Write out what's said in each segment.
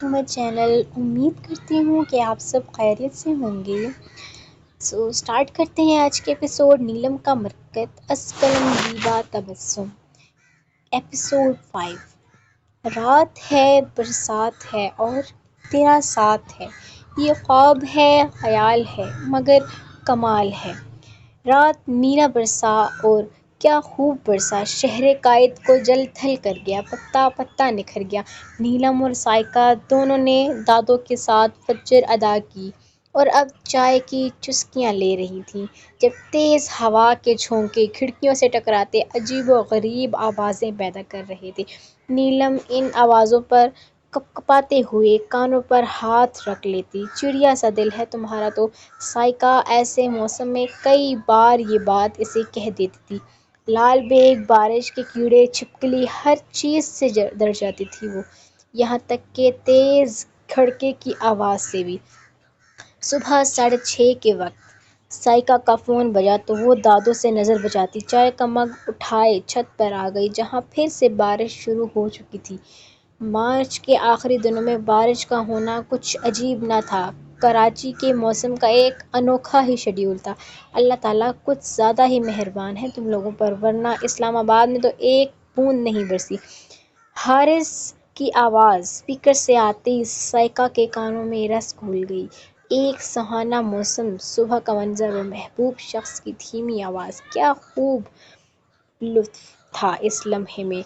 To my channel. امید کرتی ہوں کہ آپ سب خیریت سے ہوں گے. اسٹارٹ کرتے ہیں آج کے ایپیسوڈ. نیلم کا مرکز از قلم دیبا تبسم. ایپیسوڈ 5. رات ہے، برسات ہے اور تیرا ساتھ ہے. یہ خواب ہے، خیال ہے مگر کمال ہے. رات میرا برسا اور کیا خوب برسا. شہر قائد کو جل تھل کر گیا، پتا پتا نکھر گیا. نیلم اور سائیکا دونوں نے دادوں کے ساتھ فجر ادا کی اور اب چائے کی چسکیاں لے رہی تھیں جب تیز ہوا کے جھونکے کھڑکیوں سے ٹکراتے عجیب و غریب آوازیں پیدا کر رہے تھے. نیلم ان آوازوں پر کپکپاتے ہوئے کانوں پر ہاتھ رکھ لیتی. چڑیا سا دل ہے تمہارا تو. سائیکا ایسے موسم میں کئی بار یہ بات اسے کہہ دیتی تھی. لال بیگ، بارش کے کیڑے، چھپکلی، ہر چیز سے ڈر جاتی تھی وہ، یہاں تک کہ تیز کھڑکے کی آواز سے بھی. صبح 6:30 کے وقت سائیکا کا فون بجا تو وہ دادوں سے نظر بچاتی چائے کا مگ اٹھائے چھت پر آ گئی جہاں پھر سے بارش شروع ہو چکی تھی. مارچ کے آخری دنوں میں بارش کا ہونا کچھ عجیب نہ تھا. کراچی کے موسم کا ایک انوکھا ہی شیڈول تھا. اللہ تعالیٰ کچھ زیادہ ہی مہربان ہے تم لوگوں پر، ورنہ اسلام آباد میں تو ایک بوند نہیں برسی. حارث کی آواز اسپیکر سے آتے ہی سائیکا کے کانوں میں رس گھل گئی. ایک سہانا موسم، صبح کا منظر اور محبوب شخص کی دھیمی آواز. کیا خوب لطف تھا اس لمحے میں.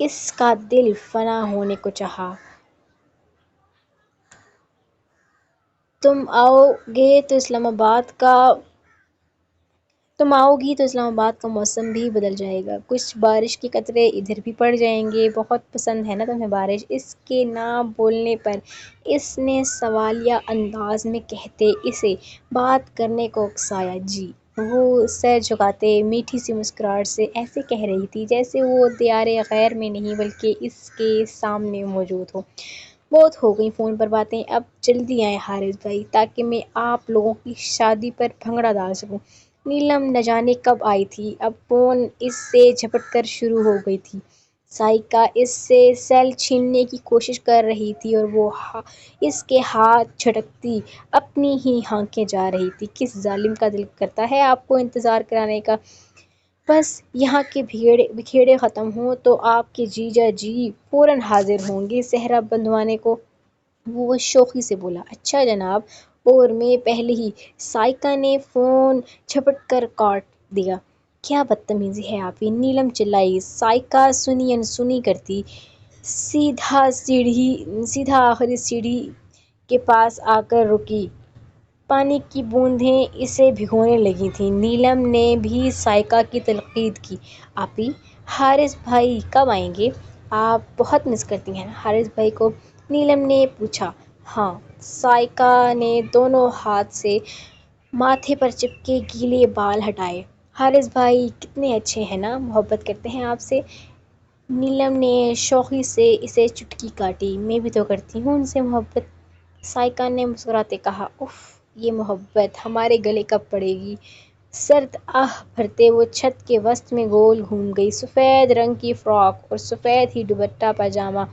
اس کا دل فنا ہونے کو چاہا. تم آؤ گی تو اسلام آباد کا موسم بھی بدل جائے گا. کچھ بارش کے قطرے ادھر بھی پڑ جائیں گے. بہت پسند ہے نا تمہیں بارش. اس کے نہ بولنے پر اس نے سوالیہ انداز میں کہتے اسے بات کرنے کو اکسایا. جی. وہ سر جھکاتے میٹھی سی مسکراہٹ سے ایسے کہہ رہی تھی جیسے وہ دیار غیر میں نہیں بلکہ اس کے سامنے موجود ہو. بہت ہو گئیں فون پر باتیں، اب جلدی آئیں حارث بھائی تاکہ میں آپ لوگوں کی شادی پر بھنگڑا ڈال سکوں. نیلم نہ جانے کب آئی تھی، اب فون اس سے جھپٹ کر شروع ہو گئی تھی. سائیکا اس سے سیل چھیننے کی کوشش کر رہی تھی اور وہ اس کے ہاتھ جھٹکتی اپنی ہی ہانکے جا رہی تھی. کس ظالم کا دل کرتا ہے آپ کو انتظار کرانے کا. بس یہاں کے بکھیڑے ختم ہوں تو آپ کے جیجا جی فوراً حاضر ہوں گے صحرا بندھوانے کو. وہ شوخی سے بولا. اچھا جناب. اور میں پہلے ہی. سائیکا نے فون جھپٹ کر کاٹ دیا. کیا بدتمیزی ہے آپ کی، نیلم چلائی. سائیکا سنی انسنی کرتی سیدھا آخری سیڑھی کے پاس آ کر رکی. پانی کی بوندیں اسے بھگونے لگی تھیں. نیلم نے بھی سائیکا کی تلقین کی. آپی، حارث بھائی کب آئیں گے؟ آپ بہت مس کرتی ہیں نا حارث بھائی کو؟ نیلم نے پوچھا. ہاں. سائیکا نے دونوں ہاتھ سے ماتھے پر چپکے گیلے بال ہٹائے. حارث بھائی کتنے اچھے ہیں نا، محبت کرتے ہیں آپ سے. نیلم نے شوخی سے اسے چٹکی کاٹی. میں بھی تو کرتی ہوں ان سے محبت. سائیکا نے مسکراتے کہا. اف، یہ محبت ہمارے گلے کب پڑے گی. سرد آہ بھرتے وہ چھت کے وسط میں گول گھوم گئی. سفید رنگ کی فراک اور سفید ہی دوپٹہ پاجامہ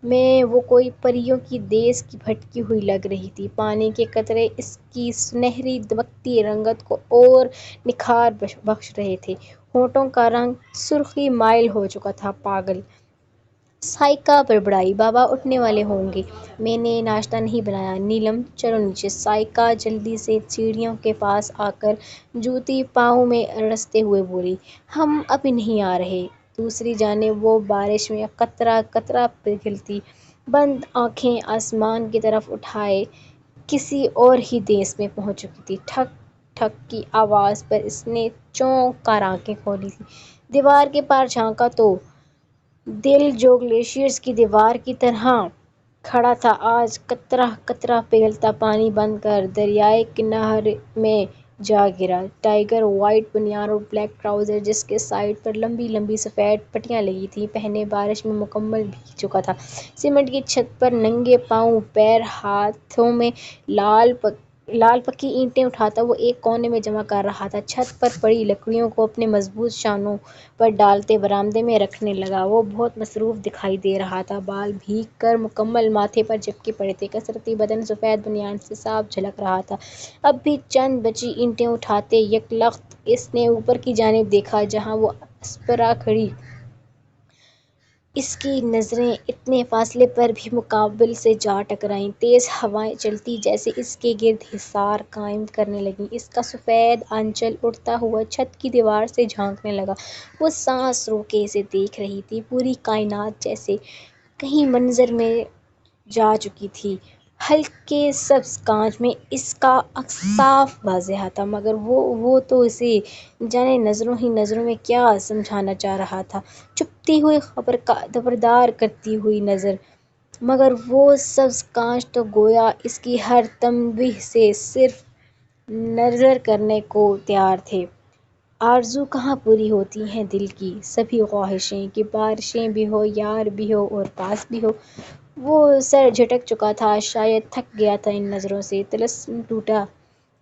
میں وہ کوئی پریوں کی دیس کی بھٹکی ہوئی لگ رہی تھی. پانی کے قطرے اس کی سنہری دمکتی رنگت کو اور نکھار بخش رہے تھے. ہونٹوں کا رنگ سرخی مائل ہو چکا تھا. پاگل. سائیکا بڑبڑائی. بابا اٹھنے والے ہوں گے، میں نے ناشتہ نہیں بنایا. نیلم چلو نیچے. سائیکا جلدی سے سیڑھیوں کے پاس آ کر جوتی پاؤں میں رستے ہوئے بولی. ہم ابھی نہیں آ رہے. دوسری جانب وہ بارش میں قطرہ قطرہ پگھلتی بند آنکھیں آسمان کی طرف اٹھائے کسی اور ہی دیس میں پہنچ چکی تھی. ٹھک ٹھک کی آواز پر اس نے چونک کر آنکھیں کھولی تھیں. دیوار کے پار جھانکا تو دل جو گلیشیئر کی دیوار کی طرح کھڑا تھا آج قطرہ قطرہ پگھلتا پانی بن کر دریائے کنہر میں جا گرا. ٹائیگر وائٹ بنیان اور بلیک ٹراؤزر جس کے سائڈ پر لمبی لمبی سفید پٹیاں لگی تھیں پہنے بارش میں مکمل بھیگ چکا تھا. سیمنٹ کی چھت پر ننگے پاؤں، پیر ہاتھوں میں لال لال پکی اینٹیں اٹھاتا وہ ایک کونے میں جمع کر رہا تھا۔ چھت پر پڑی لکڑیوں کو اپنے مضبوط شانوں پر ڈالتے برآمدے میں رکھنے لگا۔ وہ بہت مصروف دکھائی دے رہا تھا۔ بال بھیگ کر مکمل ماتھے پر چپکے پڑے تھے۔ کسرتی بدن سفید بنیان سے صاف جھلک رہا تھا۔ اب بھی چند بچی اینٹیں اٹھاتے یک لخت اس نے اوپر کی جانب دیکھا جہاں وہ اسپرا کھڑی۔ اس کی نظریں اتنے فاصلے پر بھی مقابل سے جا ٹکرائیں۔ تیز ہوائیں چلتی جیسے اس کے گرد حصار قائم کرنے لگیں۔ اس کا سفید آنچل اڑتا ہوا چھت کی دیوار سے جھانکنے لگا۔ وہ سانس روکے اسے دیکھ رہی تھی۔ پوری کائنات جیسے کہیں منظر میں جا چکی تھی۔ ہلکے سبز کانچ میں اس کا عکس صاف واضح تھا، مگر وہ تو اسے جانے نظروں ہی نظروں میں کیا سمجھانا چاہ رہا تھا۔ چبھتی ہوئی خبردار کرتی ہوئی نظر، مگر وہ سبز کانچ تو گویا اس کی ہر تنبیہ سے صرف نظر کرنے کو تیار تھے۔ آرزو کہاں پوری ہوتی ہیں دل کی سبھی خواہشیں، کہ بارشیں بھی ہو، یار بھی ہو اور پاس بھی ہو۔ وہ سر جھٹک چکا تھا، شاید تھک گیا تھا ان نظروں سے۔ طلسم ٹوٹا،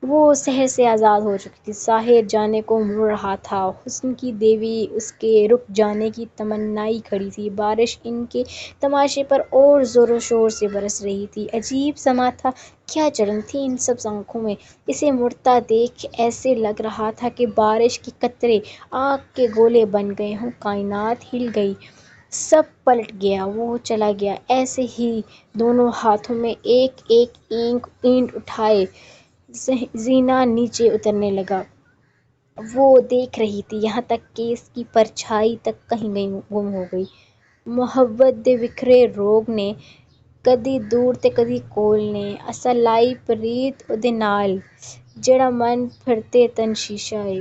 وہ سحر سے آزاد ہو چکی تھی۔ ساحر جانے کو مڑ رہا تھا۔ حسن کی دیوی اس کے رک جانے کی تمنائی کھڑی تھی۔ بارش ان کے تماشے پر اور زور و شور سے برس رہی تھی۔ عجیب سما تھا، کیا چلن تھی ان سبز آنکھوں میں۔ اسے مڑتا دیکھ ایسے لگ رہا تھا کہ بارش کے قطرے آگ کے گولے بن گئے ہوں۔ کائنات ہل گئی، سب پلٹ گیا۔ وہ چلا گیا، ایسے ہی دونوں ہاتھوں میں ایک ایک اینٹ اٹھائے زینہ نیچے اترنے لگا۔ وہ دیکھ رہی تھی یہاں تک کہ اس کی پرچھائی تک کہیں گم ہو گئی۔ محبت دے وکھرے روگ نے، کدی دور تے کدی کول نے، اسا لائی پریت اودے نال، جیڑا من پھرتے تن شیشہ اے۔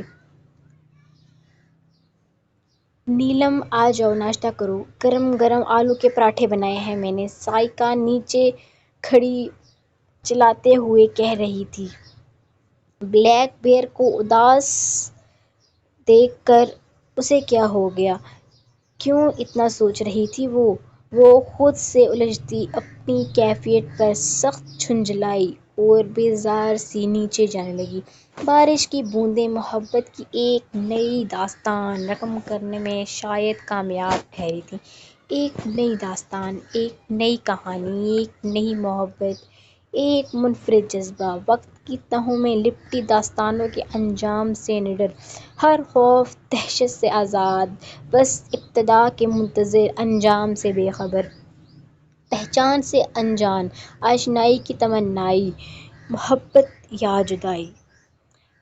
نیلم آ جاؤ، ناشتہ کرو، گرم گرم آلو کے پراٹھے بنائے ہیں میں نے، سائیکا نیچے کھڑی چلاتے ہوئے کہہ رہی تھی۔ بلیک بیئر کو اداس دیکھ کر اسے کیا ہو گیا؟ کیوں اتنا سوچ رہی تھی وہ خود سے الجھتی اپنی کیفیت پر سخت جھنجھلائی اور بیزار سی نیچے جانے لگی۔ بارش کی بوندیں محبت کی ایک نئی داستان رقم کرنے میں شاید کامیاب ٹھہری تھیں۔ ایک نئی داستان، ایک نئی کہانی، ایک نئی محبت، ایک منفرد جذبہ، وقت کی تہوں میں لپٹی داستانوں کے انجام سے نڈر، ہر خوف دہشت سے آزاد، بس ابتدا کے منتظر، انجام سے بے خبر، پہچان سے انجان، آشنائی کی تمنائی، محبت یا جدائی۔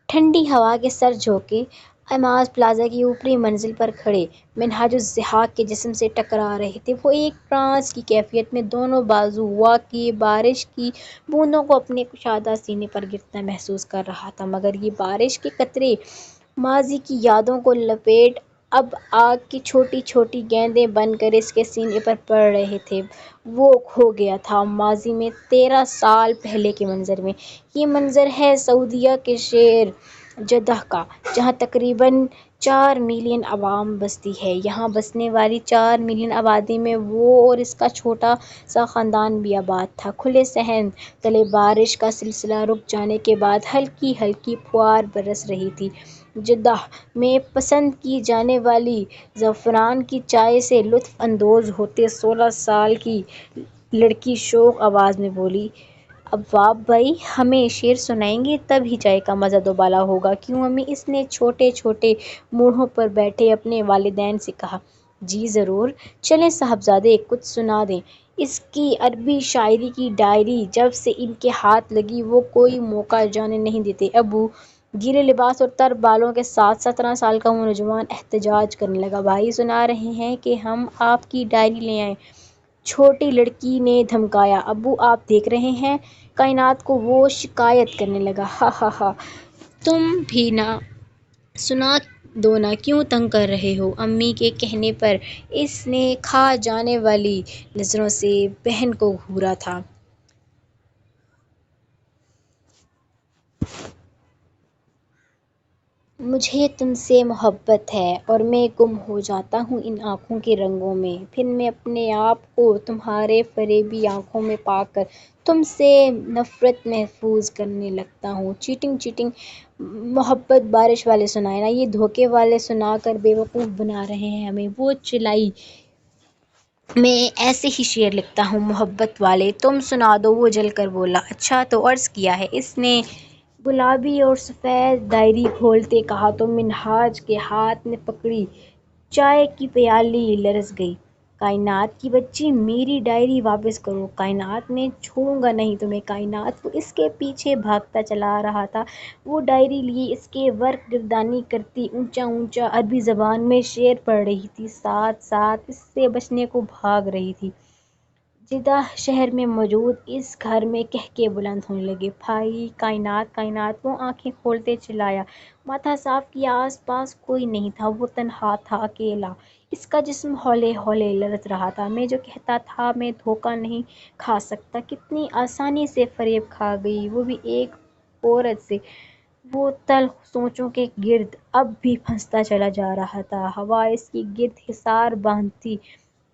ٹھنڈی ہوا کے سر جھونکے ایماز پلازا کی اوپری منزل پر کھڑے منہاج الضحاک کے جسم سے ٹکرا رہے تھے۔ وہ ایک ٹرانس کی کیفیت میں دونوں بازو واقعے بارش کی بوندوں کو اپنے کشادہ سینے پر گرتا محسوس کر رہا تھا، مگر یہ بارش کے قطرے ماضی کی یادوں کو لپیٹ اب آگ کی چھوٹی چھوٹی گیندیں بن کر اس کے سینے پر پڑ رہے تھے۔ وہ کھو گیا تھا ماضی میں، 13 سال پہلے کے منظر میں۔ یہ منظر ہے سعودیہ کے شہر جدہ کا، جہاں تقریباً 4 ملین عوام بستی ہے۔ یہاں بسنے والی 4 ملین آبادی میں وہ اور اس کا چھوٹا سا خاندان بھی آباد تھا۔ کھلے صحن تلے بارش کا سلسلہ رک جانے کے بعد ہلکی ہلکی پھوار برس رہی تھی۔ جدہ میں پسند کی جانے والی زعفران کی چائے سے لطف اندوز ہوتے 16 سال کی لڑکی شوخ آواز میں بولی، اواب بھائی ہمیں شعر سنائیں گے، تب ہی چائے کا مزہ دوبالا ہوگا۔ کیوں امی؟ اس نے چھوٹے چھوٹے موڑھوں پر بیٹھے اپنے والدین سے کہا۔ جی ضرور، چلیں صاحبزادے کچھ سنا دیں۔ اس کی عربی شاعری کی ڈائری جب سے ان کے ہاتھ لگی وہ کوئی موقع جانے نہیں دیتے۔ ابو! گیلے لباس اور تر بالوں کے ساتھ 17 سال کا وہ نوجوان احتجاج کرنے لگا۔ بھائی سنا رہے ہیں کہ ہم آپ کی ڈائری لے آئیں، چھوٹی لڑکی نے دھمکایا۔ ابو آپ دیکھ رہے ہیں کائنات کو، وہ شکایت کرنے لگا۔ ہا ہا ہا، تم بھی نہ سنا دو نا، کیوں تنگ کر رہے ہو؟ امی کے کہنے پر اس نے کھا جانے والی نظروں سے بہن کو گھورا تھا۔ مجھے تم سے محبت ہے اور میں گم ہو جاتا ہوں ان آنکھوں کے رنگوں میں، پھر میں اپنے آپ کو تمہارے فریبی آنکھوں میں پا کر تم سے نفرت محفوظ کرنے لگتا ہوں۔ چیٹنگ چیٹنگ محبت بارش والے سنائے نا، یہ دھوکے والے سنا کر بیوقوف بنا رہے ہیں ہمیں۔ وہ چلائی میں ایسے ہی شعر لکھتا ہوں محبت والے، تم سنا دو۔ وہ جل کر بولا، اچھا تو عرض کیا ہے؟ اس نے گلابی اور سفید ڈائری کھولتے کہا تو منہاج کے ہاتھ نے پکڑی چائے کی پیالی لرز گئی۔ کائنات کی بچی، میری ڈائری واپس کرو۔ کائنات، میں چھوڑوں گا نہیں تمہیں کائنات۔ وہ اس کے پیچھے بھاگتا چلا رہا تھا، وہ ڈائری لیے اس کے ورق گردانی کرتی اونچا اونچا عربی زبان میں شعر پڑھ رہی تھی، ساتھ ساتھ اس سے بچنے کو بھاگ رہی تھی۔ جدہ شہر میں موجود اس گھر میں قہقہے بلند ہونے لگے، بھائی کائنات کائنات۔ وہ آنکھیں کھولتے چلایا، ماتھا صاف کیا، آس پاس کوئی نہیں تھا، وہ تنہا تھا، اکیلا۔ اس کا جسم ہولے ہولے لرز رہا تھا۔ میں جو کہتا تھا میں دھوکہ نہیں کھا سکتا، کتنی آسانی سے فریب کھا گئی، وہ بھی ایک عورت سے۔ وہ تلخ سوچوں کے گرد اب بھی پھنستا چلا جا رہا تھا، ہوا اس کے گرد حصار باندھتی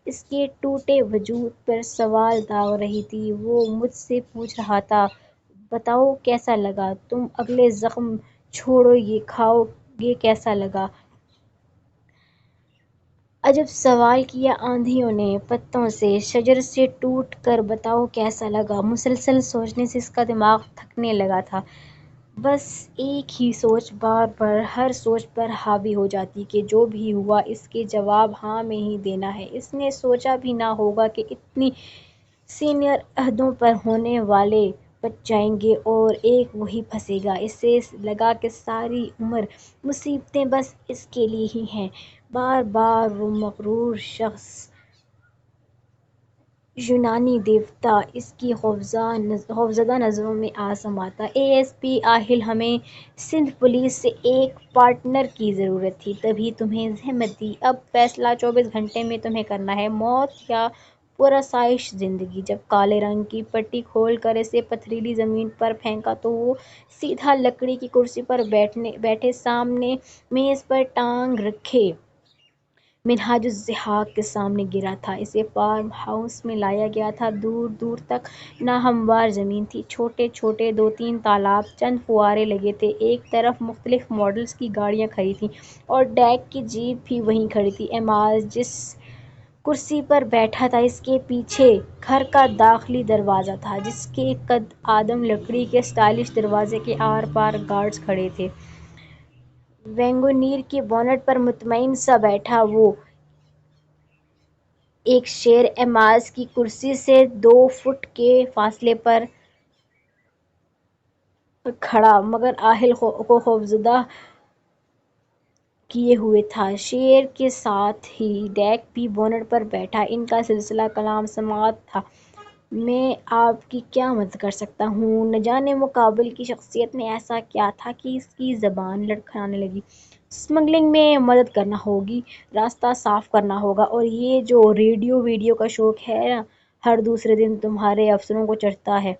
اس کے ٹوٹے وجود پر سوال داغ رہی تھی۔ وہ مجھ سے پوچھ رہا تھا، بتاؤ کیسا لگا؟ تم اگلے زخم چھوڑو یہ کھاؤ گے کیسا لگا؟ عجب سوال کیا آندھیوں نے پتوں سے، شجر سے ٹوٹ کر، بتاؤ کیسا لگا؟ مسلسل سوچنے سے اس کا دماغ تھکنے لگا تھا، بس ایک ہی سوچ بار بار ہر سوچ پر حاوی ہو جاتی کہ جو بھی ہوا اس کے جواب ہاں میں ہی دینا ہے۔ اس نے سوچا بھی نہ ہوگا کہ اتنی سینئر عہدوں پر ہونے والے بچ جائیں گے اور ایک وہی پھنسے گا۔ اسے لگا کہ ساری عمر مصیبتیں بس اس کے لیے ہی ہیں۔ بار بار وہ مغرور شخص، یونانی دیوتا اس کی خوفزدہ نظروں میں آ سماتا۔ اے ایس پی آہل، ہمیں سندھ پولیس سے ایک پارٹنر کی ضرورت تھی، تبھی تمہیں زحمت دی۔ اب فیصلہ 24 گھنٹے میں تمہیں کرنا ہے، موت یا پرآسائش زندگی۔ جب کالے رنگ کی پٹی کھول کر اسے پتھریلی زمین پر پھینکا تو وہ سیدھا لکڑی کی کرسی پر بیٹھے سامنے میز پر ٹانگ رکھے منہاج الضحاک کے سامنے گرا تھا۔ اسے فارم ہاؤس میں لایا گیا تھا، دور دور تک ناہموار زمین تھی، چھوٹے چھوٹے 2-3 تالاب، چند فوارے لگے تھے، ایک طرف مختلف ماڈلز کی گاڑیاں کھڑی تھیں اور ڈیک کی جیپ بھی وہیں کھڑی تھی۔ ایماز جس کرسی پر بیٹھا تھا اس کے پیچھے گھر کا داخلی دروازہ تھا، جس کے قد آدم لکڑی کے اسٹائلش دروازے کے آر پار گارڈز کھڑے تھے۔ ویگونیر کے بونٹ پر مطمئن سا بیٹھا وہ ایک شیر، ایماز کی کرسی سے 2 فٹ کے فاصلے پر کھڑا، مگر آہل کو خوفزدہ کیے ہوئے تھا۔ شیر کے ساتھ ہی ڈیک بھی بونٹ پر بیٹھا، ان کا سلسلہ کلام سماعت تھا۔ میں آپ کی کیا مدد کر سکتا ہوں؟ نہ جانے مقابل کی شخصیت میں ایسا کیا تھا کہ اس کی زبان لڑکھڑانے لگی۔ اسمگلنگ میں مدد کرنا ہوگی، راستہ صاف کرنا ہوگا، اور یہ جو ریڈیو ویڈیو کا شوق ہے نا، ہر دوسرے دن تمہارے افسروں کو چڑھتا ہے،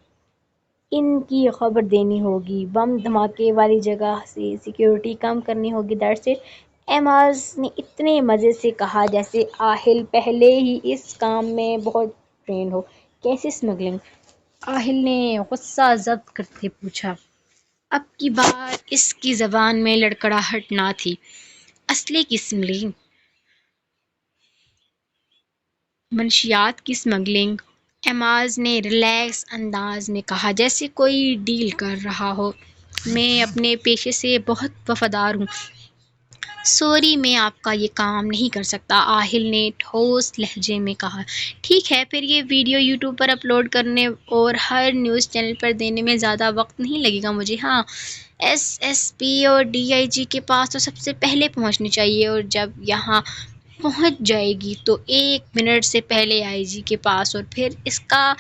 ان کی خبر دینی ہوگی، بم دھماکے والی جگہ سے سیکیورٹی کم کرنی ہوگی، دیٹس اٹ۔ ایماز نے اتنے مزے سے کہا جیسے آہل پہلے ہی اس کام میں بہت ٹرینڈ ہو۔ کیسی اسمگلنگ؟ آہل نے غصہ ضبط کرتے پوچھا۔ اب کی بار اس کی زبان میں لڑکھڑاہٹ نہ تھی۔ اسلحے کی اسمگلنگ، منشیات کی اسمگلنگ، ایماز نے ریلیکس انداز میں کہا، جیسے کوئی ڈیل کر رہا ہو۔ میں اپنے پیشے سے بہت وفادار ہوں، سوری میں آپ کا یہ کام نہیں کر سکتا، آہل نے ٹھوس لہجے میں کہا۔ ٹھیک ہے، پھر یہ ویڈیو یوٹیوب پر اپلوڈ کرنے اور ہر نیوز چینل پر دینے میں زیادہ وقت نہیں لگے گا مجھے۔ ہاں، ایس پی اور DIG کے پاس تو سب سے پہلے پہنچنی چاہیے، اور جب یہاں پہنچ جائے گی تو 1 منٹ سے پہلے IG کے پاس، اور پھر اس کا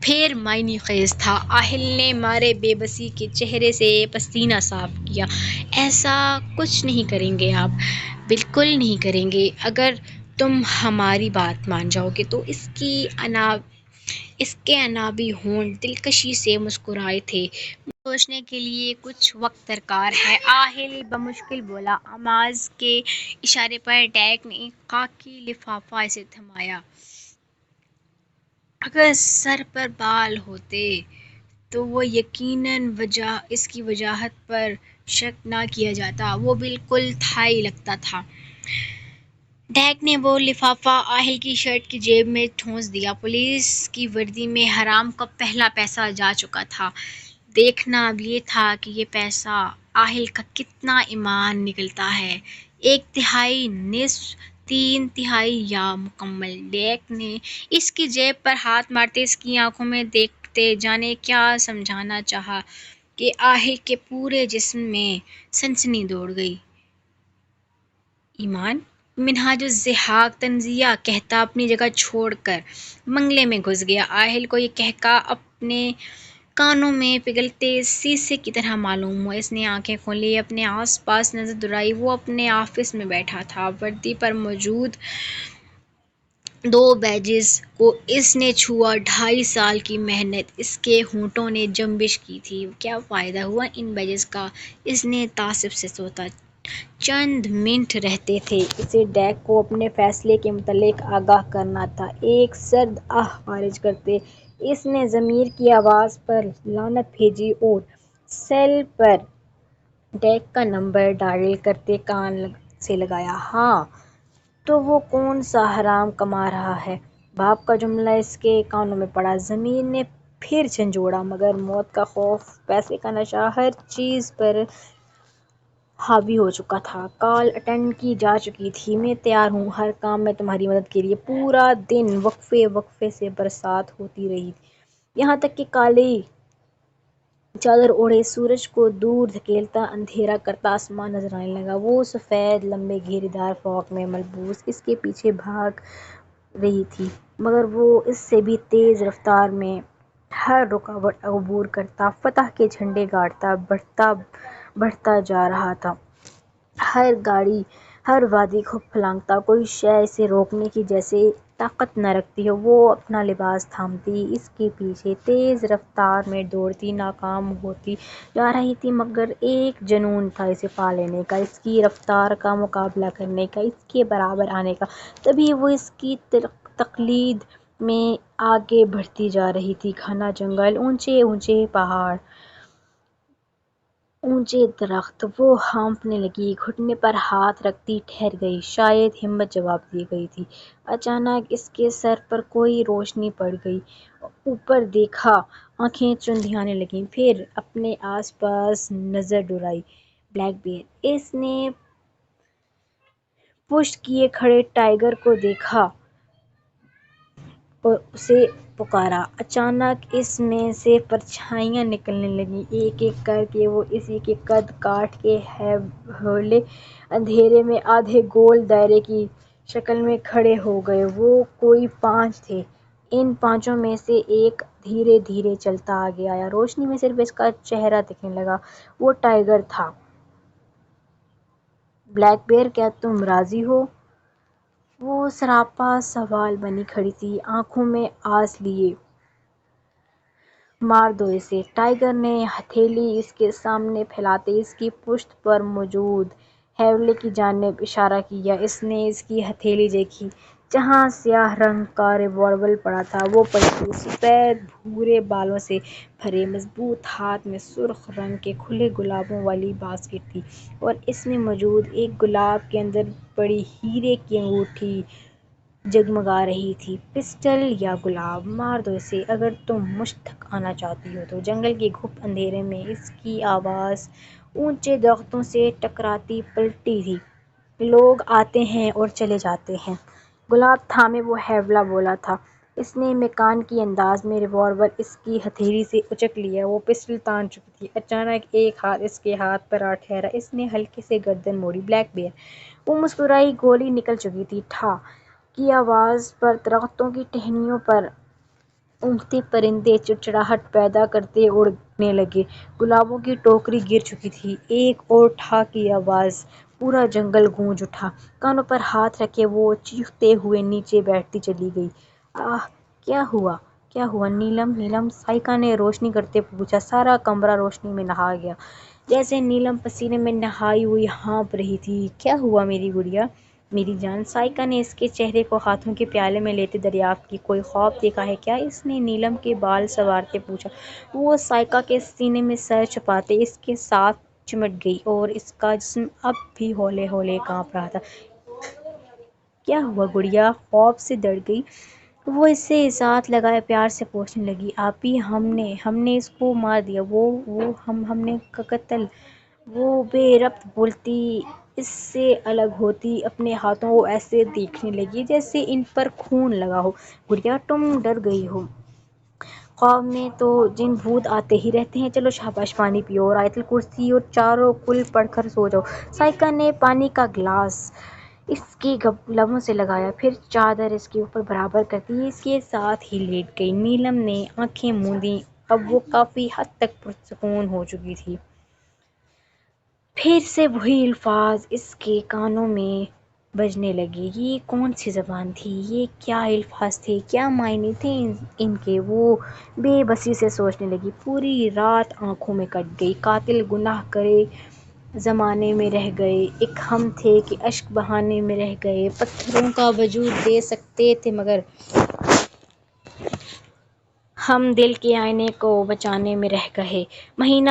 پھر معنی خیز تھا۔ آہل نے مارے بے بسی کے چہرے سے پسینہ صاف کیا۔ ایسا کچھ نہیں کریں گے آپ، بالکل نہیں کریں گے، اگر تم ہماری بات مان جاؤ گے تو۔ اس کے انابی ہونٹ دلکشی سے مسکرائے تھے۔ سوچنے کے لیے کچھ وقت درکار ہے، آہل بمشکل بولا۔ آماز کے اشارے پر ڈیک نے ایک خاکی لفافہ اسے تھمایا۔ اگر سر پر بال ہوتے تو وہ یقیناً اس کی وجاہت پر شک نہ کیا جاتا، وہ بالکل تھائی لگتا تھا۔ ڈیک نے وہ لفافہ آہل کی شرٹ کی جیب میں ٹھونس دیا۔ پولیس کی وردی میں حرام کا پہلا پیسہ جا چکا تھا۔ دیکھنا اب یہ تھا کہ یہ پیسہ آہل کا کتنا ایمان نکلتا ہے، 1/3، نصف، 3/3 یا مکمل۔ ڈیک نے اس کی جیب پر ہاتھ مارتے اس کی آنکھوں میں دیکھتے جانے کیا سمجھانا چاہا کہ آہل کے پورے جسم میں سنسنی دوڑ گئی۔ ایمان، منہاج الضحاک تنزیہ کہتا اپنی جگہ چھوڑ کر بنگلے میں گھس گیا۔ آہل کو یہ کہکا اپنے کانوں میں پگھلتے سیسے کی طرح معلوم ہوا۔ اس نے آنکھیں کھولی، اپنے آس پاس نظر دوڑائی۔ وہ اپنے آفس میں بیٹھا تھا۔ وردی پر موجود 2 بیجز کو اس نے چھوا۔ 2.5 سال کی محنت، اس کے ہونٹوں نے جنبش کی تھی۔ کیا فائدہ ہوا ان بیجز کا؟ اس نے تعصب سے سوچا۔ چند منٹ رہتے تھے۔ اسے ڈیک کو اپنے فیصلے کے متعلق آگاہ کرنا تھا۔ ایک سرد آہ خارج کرتے اس نے ضمیر کی آواز پر لعنت بھیجی اور سیل پر ڈیک کا نمبر ڈائل کرتے کان سے لگایا۔ ہاں تو وہ کون سا حرام کما رہا ہے؟ باپ کا جملہ اس کے کانوں میں پڑا۔ ضمیر نے پھر جھنجھوڑا، مگر موت کا خوف، پیسے کا نشہ، ہر چیز پر حاوی ہو چکا تھا۔ کال اٹینڈ کی جا چکی تھی۔ میں تیار ہوں، ہر کام میں تمہاری مدد کے لیے۔ پورا دن وقفے وقفے سے برسات ہوتی رہی، یہاں تک کہ کالی چادر اوڑھے سورج کو دور دھکیلتا اندھیرا کرتا آسمان نظر آنے لگا۔ وہ سفید لمبے گھیرے دار فراک میں ملبوس اس کے پیچھے بھاگ رہی تھی، مگر وہ اس سے بھی تیز رفتار میں ہر رکاوٹ عبور کرتا، فتح کے جھنڈے گاڑتا بڑھتا جا رہا تھا۔ ہر گاڑی، ہر وادی کو پھلانگتا، کوئی شے اسے روکنے کی جیسے طاقت نہ رکھتی ہو۔ وہ اپنا لباس تھامتی اس کے پیچھے تیز رفتار میں دوڑتی ناکام ہوتی جا رہی تھی، مگر ایک جنون تھا اسے پا لینے کا، اس کی رفتار کا مقابلہ کرنے کا، اس کے برابر آنے کا۔ تبھی وہ اس کی تقلید میں آگے بڑھتی جا رہی تھی۔ گھنا جنگل، اونچے اونچے پہاڑ، اونچے درخت۔ وہ ہانپنے لگی، گھٹنے پر ہاتھ رکھتی ٹھہر گئی، شاید ہمت جواب دیے گئی تھی۔ اچانک اس کے سر پر کوئی روشنی پڑ گئی۔ اوپر دیکھا، آنکھیں چندھیانے لگیں، پھر اپنے آس پاس نظر دوڑائی۔ Black beer! اس نے پشت کیے کھڑے ٹائیگر کو دیکھا اور اسے پکارا۔ اچانک اس میں سے پرچھائیاں نکلنے لگیں، ایک ایک کر کے وہ اسی کے قد کاٹ کے ہولے اندھیرے میں آدھے گول دائرے کی شکل میں کھڑے ہو گئے۔ وہ کوئی 5 تھے۔ ان 5 میں سے ایک دھیرے دھیرے چلتا آگے آیا۔ روشنی میں صرف اس کا چہرہ دکھنے لگا۔ وہ ٹائیگر تھا۔ بلیک بیئر، کیا تم راضی ہو؟ وہ سراپا سوال بنی کھڑی تھی، آنکھوں میں آس لیے۔ مار دو اسے! ٹائیگر نے ہتھیلی اس کے سامنے پھیلاتے اس کی پشت پر موجود حوالے کی جانب اشارہ کیا۔ اس نے اس کی ہتھیلی دیکھی، جہاں سیاہ رنگ کا ریوالور پڑا تھا۔ وہ پلٹی، سفید بھورے بالوں سے بھرے مضبوط ہاتھ میں سرخ رنگ کے کھلے گلابوں والی باسکٹ تھی، اور اس میں موجود ایک گلاب کے اندر پڑی ہیرے کی انگوٹھی جگمگا رہی تھی۔ پسٹل یا گلاب؟ مار دو اسے، اگر تم مجھ تک آنا چاہتی ہو تو۔ جنگل کے گھپ اندھیرے میں اس کی آواز اونچے درختوں سے ٹکراتی پلٹی تھی۔ لوگ آتے ہیں اور چلے جاتے ہیں۔ گلاب تھامے وہ حوالہ بولا تھا۔ اس نے میکانیکی انداز میں ریوالور اس کی ہتھیلی سے اچک لیا۔ وہ پسٹل تان چکی تھی۔ اچانک ایک ہاتھ اس کے ہاتھ پر آ ٹھہرا۔ اس نے ہلکے سے گردن موڑی۔ Black beer! وہ مسکرائی۔ گولی نکل چکی تھی۔ ٹھا کی آواز پر درختوں کی ٹہنیوں پر اونگتے پرندے چڑچڑاہٹ پیدا کرتے اڑنے لگے۔ گلابوں کی ٹوکری گر چکی تھی۔ ایک اور ٹھا کی آواز، پورا جنگل گونج اٹھا۔ کانوں پر ہاتھ رکھے وہ چیختے ہوئے نیچے بیٹھتی چلی گئی۔ آہ! کیا ہوا؟ کیا ہوا نیلم؟ نیلم سائیکا نے روشنی کرتے پوچھا۔ سارا کمرہ روشنی میں نہا گیا، جیسے نیلم پسینے میں نہائی ہوئی ہانپ رہی تھی۔ کیا ہوا میری گڑیا، میری جان؟ سائیکا نے اس کے چہرے کو ہاتھوں کے پیالے میں لیتے دریافت کی۔ کوئی خواب دیکھا ہے کیا؟ اس نے نیلم کے بال سنوارتے پوچھا۔ وہ سائیکا کے سینے میں سر چھپاتے اس کے ساتھ چمٹ گئی اور اس کا جسم اب بھی ہولے ہولے کانپ رہا تھا۔ کیا ہوا گڑیا؟ خوف سے ڈر گئی وہ اس سے ہاتھ لگائے پیار سے پوچھنے لگی۔ آپی، ہم نے اس کو مار دیا، ہم نے قتل۔ وہ بے ربط بولتی اس سے الگ ہوتی اپنے ہاتھوں کو ایسے دیکھنے لگی جیسے ان پر خون لگا ہو۔ گڑیا، تم ڈر گئی ہو؟ خواب میں تو جن بھوت آتے ہی رہتے ہیں۔ چلو شاباش، پانی پیو اور آیت الکرسی اور چاروں کل پڑھ کر سو جاؤ۔ سائیکا نے پانی کا گلاس اس کے لبوں سے لگایا، پھر چادر اس کے اوپر برابر کرتی اس کے ساتھ ہی لیٹ گئی۔ نیلم نے آنکھیں موندیں، اب وہ کافی حد تک پرسکون ہو چکی تھی۔ پھر سے وہی الفاظ اس کے کانوں میں بجنے لگے۔ یہ کون سی زبان تھی؟ یہ کیا الفاظ تھے؟ کیا معنی تھے ان کے؟ وہ بے بسی سے سوچنے لگی۔ پوری رات آنکھوں میں کٹ گئی۔ قاتل گناہ کرے زمانے میں رہ گئے، ایک ہم تھے کہ اشک بہانے میں رہ گئے، پتھروں کا وجود دے سکتے تھے مگر ہم دل کے آئینے کو بچانے میں رہ گئے۔ مہینہ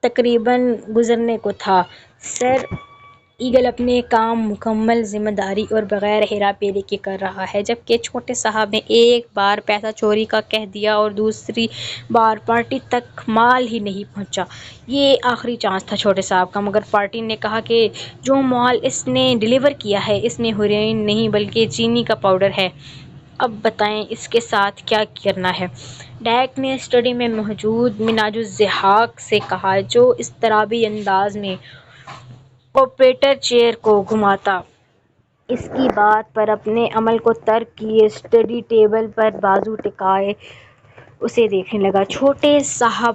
تقریباً گزرنے کو تھا۔ سر ایگل اپنے کام مکمل ذمہ داری اور بغیر ہیرا پھیری کے کر رہا ہے، جبکہ چھوٹے صاحب نے ایک بار پیسہ چوری کا کہہ دیا اور دوسری بار پارٹی تک مال ہی نہیں پہنچا۔ یہ آخری چانس تھا چھوٹے صاحب کا، مگر پارٹی نے کہا کہ جو مال اس نے ڈیلیور کیا ہے اس میں ہیروئن نہیں بلکہ چینی کا پاؤڈر ہے۔ اب بتائیں اس کے ساتھ کیا کرنا ہے؟ ڈیک نے اسٹڈی میں موجود منہاج الضحاک سے کہا، جو اضطرابی انداز میں آپریٹر چیئر کو گھماتا اس کی بات پر اپنے عمل کو ترک کیے اسٹڈی ٹیبل پر بازو ٹکائے اسے دیکھنے لگا۔ چھوٹے صاحب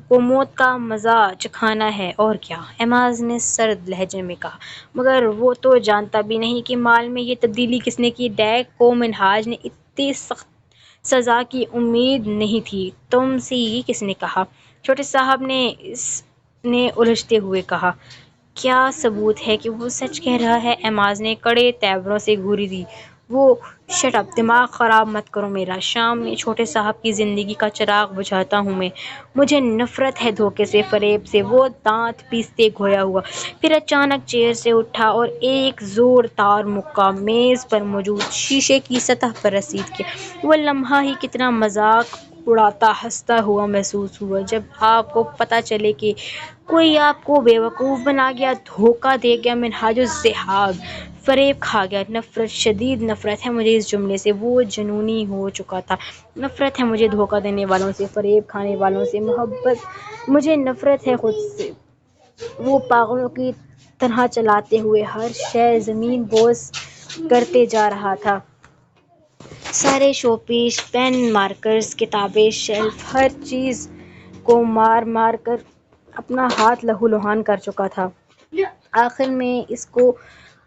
کو موت کا مزہ چکھانا ہے اور کیا؟ ایماز نے سرد لہجے میں کہا، مگر وہ تو جانتا بھی نہیں کہ مال میں یہ تبدیلی کس نے کی۔ ڈیک کو منہاج نے اتنی سخت سزا کی امید نہیں تھی۔ تم سے یہ کس نے کہا؟ چھوٹے صاحب نے اس نے الجھتے ہوئے کہا۔ کیا ثبوت ہے کہ وہ سچ کہہ رہا ہے؟ ایماز نے کڑے تیوروں سے گھوری دی۔ وہ شٹ اپ، دماغ خراب مت کرو میرا۔ شام میں چھوٹے صاحب کی زندگی کا چراغ بجھاتا ہوں میں۔ مجھے نفرت ہے دھوکے سے، فریب سے۔ وہ دانت پیستے کھویا ہوا، پھر اچانک چیئر سے اٹھا اور ایک زوردار مکہ میز پر موجود شیشے کی سطح پر رسید کیا۔ وہ لمحہ ہی کتنا مذاق اڑاتا ہنستا ہوا محسوس ہوا جب آپ کو پتہ چلے کہ کوئی آپ کو بیوقوف بنا گیا، دھوکہ دے گیا۔ منہاج الضحاک فریب کھا گیا۔ نفرت، شدید نفرت ہے مجھے اس جملے سے۔ وہ جنونی ہو چکا تھا۔ نفرت ہے مجھے دھوکہ دینے والوں سے، فریب کھانے والوں سے۔ مجھے نفرت ہے خود سے۔ وہ پاگلوں کی طرح چلاتے ہوئے ہر شے زمین بوس کرتے جا رہا تھا۔ سارے شو پیس، پین، مارکرز، کتابیں، شیلف، ہر چیز کو مار مار کر اپنا ہاتھ لہو لہان کر چکا تھا۔ آخر میں اس کو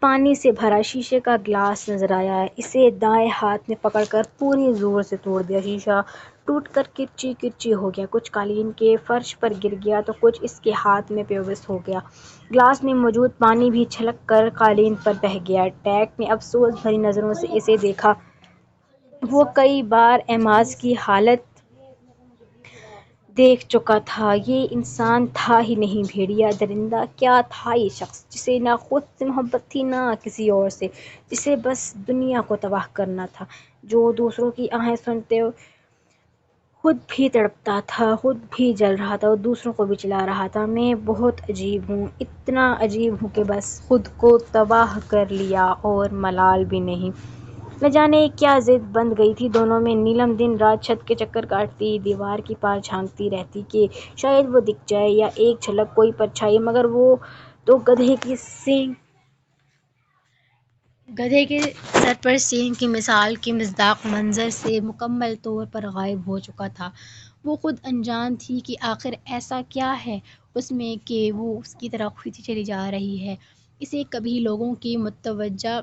پانی سے بھرا شیشے کا گلاس نظر آیا۔ اسے دائیں ہاتھ نے پکڑ کر پورے زور سے توڑ دیا۔ شیشہ ٹوٹ کر کرچی کرچی ہو گیا، کچھ قالین کے فرش پر گر گیا تو کچھ اس کے ہاتھ میں پیوست ہو گیا۔ گلاس میں موجود پانی بھی چھلک کر قالین پر بہہ گیا۔ ڈیک نے افسوس بھری نظروں سے اسے دیکھا۔ وہ کئی بار ایماز کی حالت دیکھ چکا تھا۔ یہ انسان تھا ہی نہیں، بھیڑیا، درندہ۔ کیا تھا یہ شخص جسے نہ خود سے محبت تھی نہ کسی اور سے، جسے بس دنیا کو تباہ کرنا تھا، جو دوسروں کی آہیں سنتے خود بھی تڑپتا تھا، خود بھی جل رہا تھا اور دوسروں کو بھی جلا رہا تھا۔ میں بہت عجیب ہوں، اتنا عجیب ہوں کہ بس خود کو تباہ کر لیا اور ملال بھی نہیں۔ نہ جانے کیا ضد بندھ گئی تھی دونوں میں۔ نیلم دن رات چھت کے چکر کاٹتی، دیوار کی پار جھانکتی رہتی کہ شاید وہ دکھ جائے یا ایک جھلک کوئی پرچھائی، مگر وہ تو گدھے کے سر پر سینگ کی مثال کے مصداق منظر سے مکمل طور پر غائب ہو چکا تھا۔ وہ خود انجان تھی کہ آخر ایسا کیا ہے اس میں کہ وہ اس کی طرف کھنچی چلی جا رہی ہے۔ اسے کبھی لوگوں کی متوجہ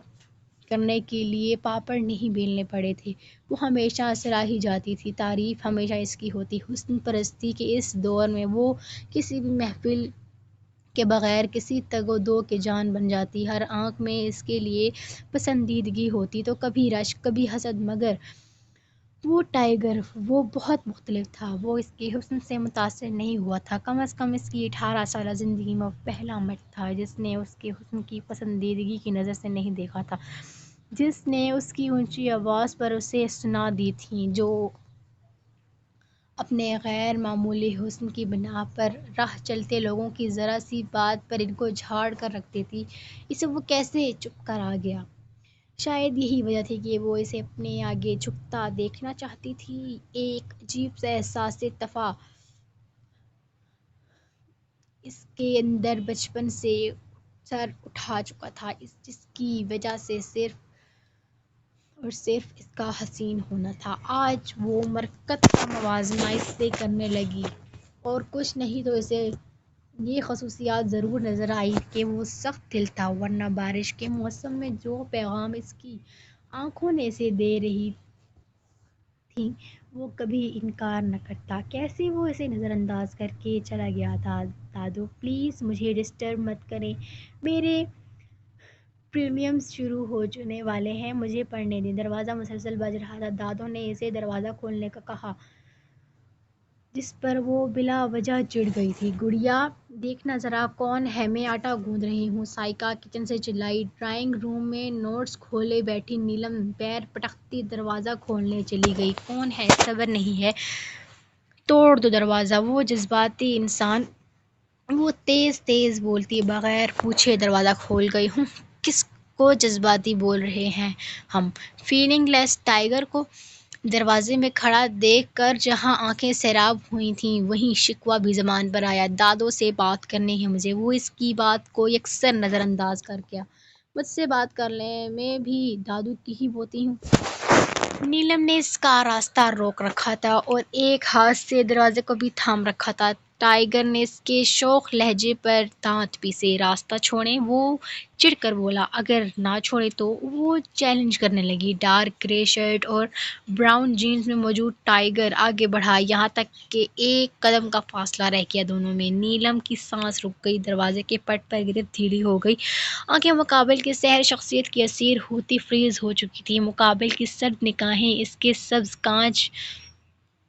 کرنے کے لیے پاپڑ نہیں بیلنے پڑے تھے۔ وہ ہمیشہ سراہی جاتی تھی، تعریف ہمیشہ اس کی ہوتی۔ حسن پرستی کے اس دور میں وہ کسی بھی محفل کے بغیر کسی تگ و دو کے جان بن جاتی۔ ہر آنکھ میں اس کے لیے پسندیدگی ہوتی، تو کبھی رشک کبھی حسد، مگر وہ ٹائیگر وہ بہت مختلف تھا۔ وہ اس کے حسن سے متاثر نہیں ہوا تھا، کم از کم اس کی 18 سالہ زندگی میں وہ پہلا مرد تھا جس نے اس کے حسن کی پسندیدگی کی نظر سے نہیں دیکھا تھا، جس نے اس کی اونچی آواز پر اسے سنا دی تھی، جو اپنے غیر معمولی حسن کی بنا پر راہ چلتے لوگوں کی ذرا سی بات پر ان کو جھاڑ کر رکھ دیتی۔ اسے وہ کیسے چپ کر آ گیا؟ شاید یہی وجہ تھی کہ وہ اسے اپنے آگے جھکتا دیکھنا چاہتی تھی۔ ایک عجیب سا احساس دفعہ اس کے اندر بچپن سے سر اٹھا چکا تھا، جس کی وجہ سے صرف اور صرف اس کا حسین ہونا تھا۔ آج وہ مرکت کا موازنہ اس سے کرنے لگی، اور کچھ نہیں تو اسے یہ خصوصیات ضرور نظر آئی کہ وہ سخت دل تھا، ورنہ بارش کے موسم میں جو پیغام اس کی آنکھوں نے اسے دے رہی تھیں وہ کبھی انکار نہ کرتا۔ کیسے وہ اسے نظر انداز کر کے چلا گیا تھا۔ دادو پلیز مجھے ڈسٹرب مت کریں، میرے پریلیمز شروع ہونے والے ہیں، مجھے پڑھنے دیں۔ دروازہ مسلسل بج رہا تھا۔ دادو نے اسے دروازہ کھولنے کا کہا، جس پر وہ بلا وجہ چڑ گئی تھی۔ گڑیا دیکھنا ذرا کون ہے، میں آٹا گوندھ رہی ہوں، سائیکا کچن سے چلائی۔ ڈرائنگ روم میں نوٹس کھولے بیٹھی نیلم پیر پٹکتی دروازہ کھولنے چلی گئی۔ کون ہے؟ صبر نہیں ہے، توڑ دو دروازہ۔ وہ جذباتی انسان، وہ تیز تیز بولتی بغیر پوچھے دروازہ کھول گئی۔ کس کو جذباتی بول رہے ہیں ہم؟ فیلنگ لیس ٹائیگر کو دروازے میں کھڑا دیکھ کر جہاں آنکھیں سیراب ہوئی تھیں وہیں شکوہ بھی زبان پر آیا۔ دادو سے بات کرنی ہے مجھے۔ وہ اس کی بات کو یکسر نظر انداز کر گیا۔ مجھ سے بات کر لیں، میں بھی دادو کی ہی پوتی ہوں۔ نیلم نے اس کا راستہ روک رکھا تھا اور ایک ہاتھ سے دروازے کو بھی تھام رکھا تھا۔ ٹائیگر نے اس کے شوخ لہجے پر دانت پیسے۔ راستہ چھوڑیں؟ وہ چڑ کر بولا۔ اگر نہ چھوڑے تو؟ وہ چیلنج کرنے لگی۔ ڈارک گرے شرٹ اور براؤن جینز میں موجود ٹائیگر آگے بڑھا، یہاں تک کہ ایک قدم کا فاصلہ رہ گیا دونوں میں۔ نیلم کی سانس رک گئی، دروازے کے پٹ پر گرفت ڈھیلی ہو گئی، آنکھیں مقابل کی سحر شخصیت کی اسیر ہوتی فریز ہو چکی تھیں۔ مقابل کی سرد نگاہیں اس کے سبز کانچ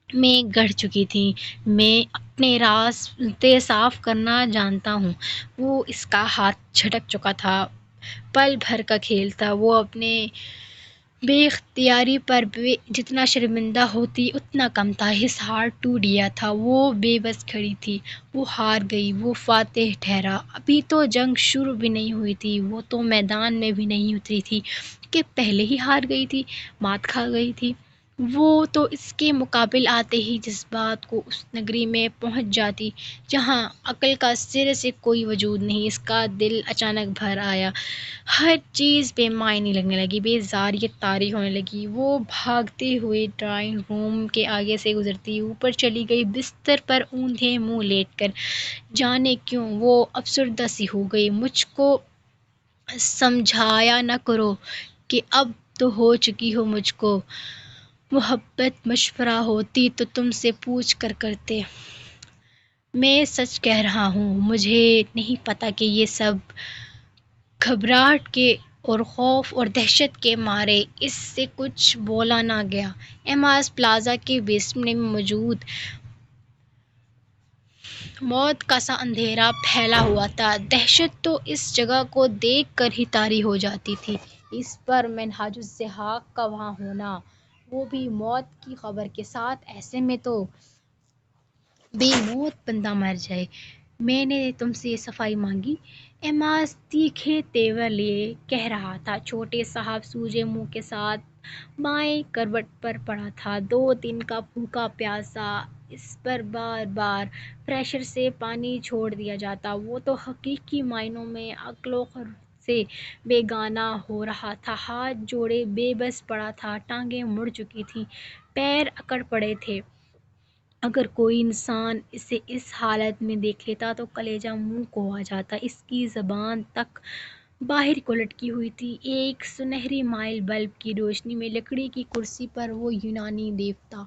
میں گڑ چکی تھیں۔ میں اپنے راستے صاف کرنا جانتا ہوں۔ وہ اس کا ہاتھ جھٹک چکا تھا۔ پل بھر کا کھیل تھا۔ وہ اپنے بے اختیاری پر جتنا شرمندہ ہوتی اتنا کم تھا۔ ہس ہارٹ ٹوٹ گیا تھا۔ وہ بے بس کھڑی تھی۔ وہ ہار گئی، وہ فاتح ٹھہرا۔ ابھی تو جنگ شروع بھی نہیں ہوئی تھی، وہ تو میدان میں بھی نہیں اتری تھی کہ پہلے ہی ہار گئی تھی، مات کھا گئی تھی۔ وہ تو اس کے مقابل آتے ہی جذبات کو اس نگری میں پہنچ جاتی جہاں عقل کا سرے سے کوئی وجود نہیں۔ اس کا دل اچانک بھر آیا، ہر چیز بے معنی لگنے لگی، بے ضاریت طاری ہونے لگی۔ وہ بھاگتے ہوئے ڈرائنگ روم کے آگے سے گزرتی اوپر چلی گئی، بستر پر اوندھے منہ لیٹ کر۔ جانے کیوں وہ افسردہ سی ہو گئی۔ مجھ کو سمجھایا نہ کرو کہ اب تو ہو چکی ہو مجھ کو محبت، مشورہ ہوتی تو تم سے پوچھ کر کرتے۔ میں سچ کہہ رہا ہوں، مجھے نہیں پتا کہ یہ سب گھبراہٹ کے اور خوف اور دہشت کے مارے اس سے کچھ بولا نہ گیا۔ ایماز پلازا کے بیسمنٹ میں موجود موت کا سا اندھیرا پھیلا ہوا تھا۔ دہشت تو اس جگہ کو دیکھ کر ہی طاری ہو جاتی تھی، اس پر منہاج الزحاق کا وہاں ہونا، وہ بھی موت کی خبر کے ساتھ، ایسے میں تو بے موت بندہ مر جائے۔ میں نے تم سے صفائی مانگی؟ ایماز تیکھے تیور لیے کہہ رہا تھا۔ چھوٹے صاحب سوجے منہ کے ساتھ بائیں کروٹ پر پڑا تھا، 2 دن کا بھوکا پیاسا، اس پر بار بار پریشر سے پانی چھوڑ دیا جاتا۔ وہ تو حقیقی معنوں میں عقل و خرد سے بیگانہ ہو رہا تھا، ہاتھ جوڑے بے بس پڑا تھا، ٹانگیں مڑ چکی تھیں، پیر اکڑ پڑے تھے۔ اگر کوئی انسان اسے اس حالت میں دیکھ لیتا تو کلیجہ منہ کو آ جاتا۔ اس کی زبان تک باہر کو لٹکی ہوئی تھی ایک سنہری مائل بلب کی روشنی میں لکڑی کی کرسی پر وہ یونانی دیوتا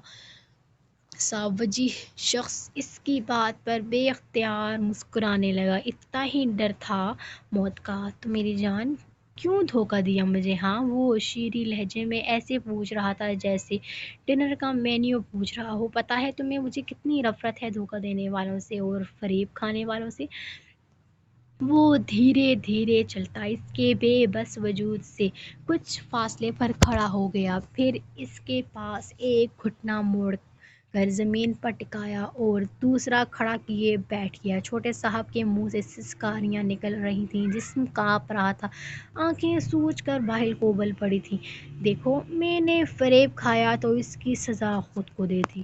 سا وجیح شخص اس کی بات پر بے اختیار مسکرانے لگا۔ اتنا ہی ڈر تھا موت کا تو میری جان کیوں دھوکہ دیا مجھے؟ ہاں، وہ شیریں لہجے میں ایسے پوچھ رہا تھا جیسے ڈنر کا مینیو پوچھ رہا ہو۔ پتہ ہے تمہیں مجھے کتنی نفرت ہے دھوکہ دینے والوں سے اور فریب کھانے والوں سے۔ وہ دھیرے دھیرے چلتا اس کے بے بس وجود سے کچھ فاصلے پر کھڑا ہو گیا، پھر اس کے پاس ایک گھٹنا موڑ کر زمین پر ٹکایا اور دوسرا کھڑا کیے بیٹھ گیا۔ چھوٹے صاحب کے منہ سے سسکاریاں نکل رہی تھیں، جسم کانپ رہا تھا، آنکھیں سوج کر باہر کو ابل پڑی تھیں۔ دیکھو، میں نے فریب کھایا تو اس کی سزا خود کو دے دی۔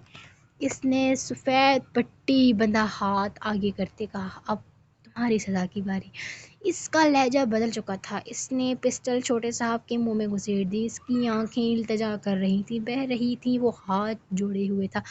اس نے سفید پٹی بندھا ہاتھ آگے کرتے کہا، اب تمہاری سزا کی باری۔ اس کا لہجہ بدل چکا تھا۔ اس نے پسٹل چھوٹے صاحب کے منہ میں گھسیڑ دی۔ اس کی آنکھیں التجا کر رہی تھیں، بہہ رہی تھیں، وہ ہاتھ جوڑے ہوئے تھا۔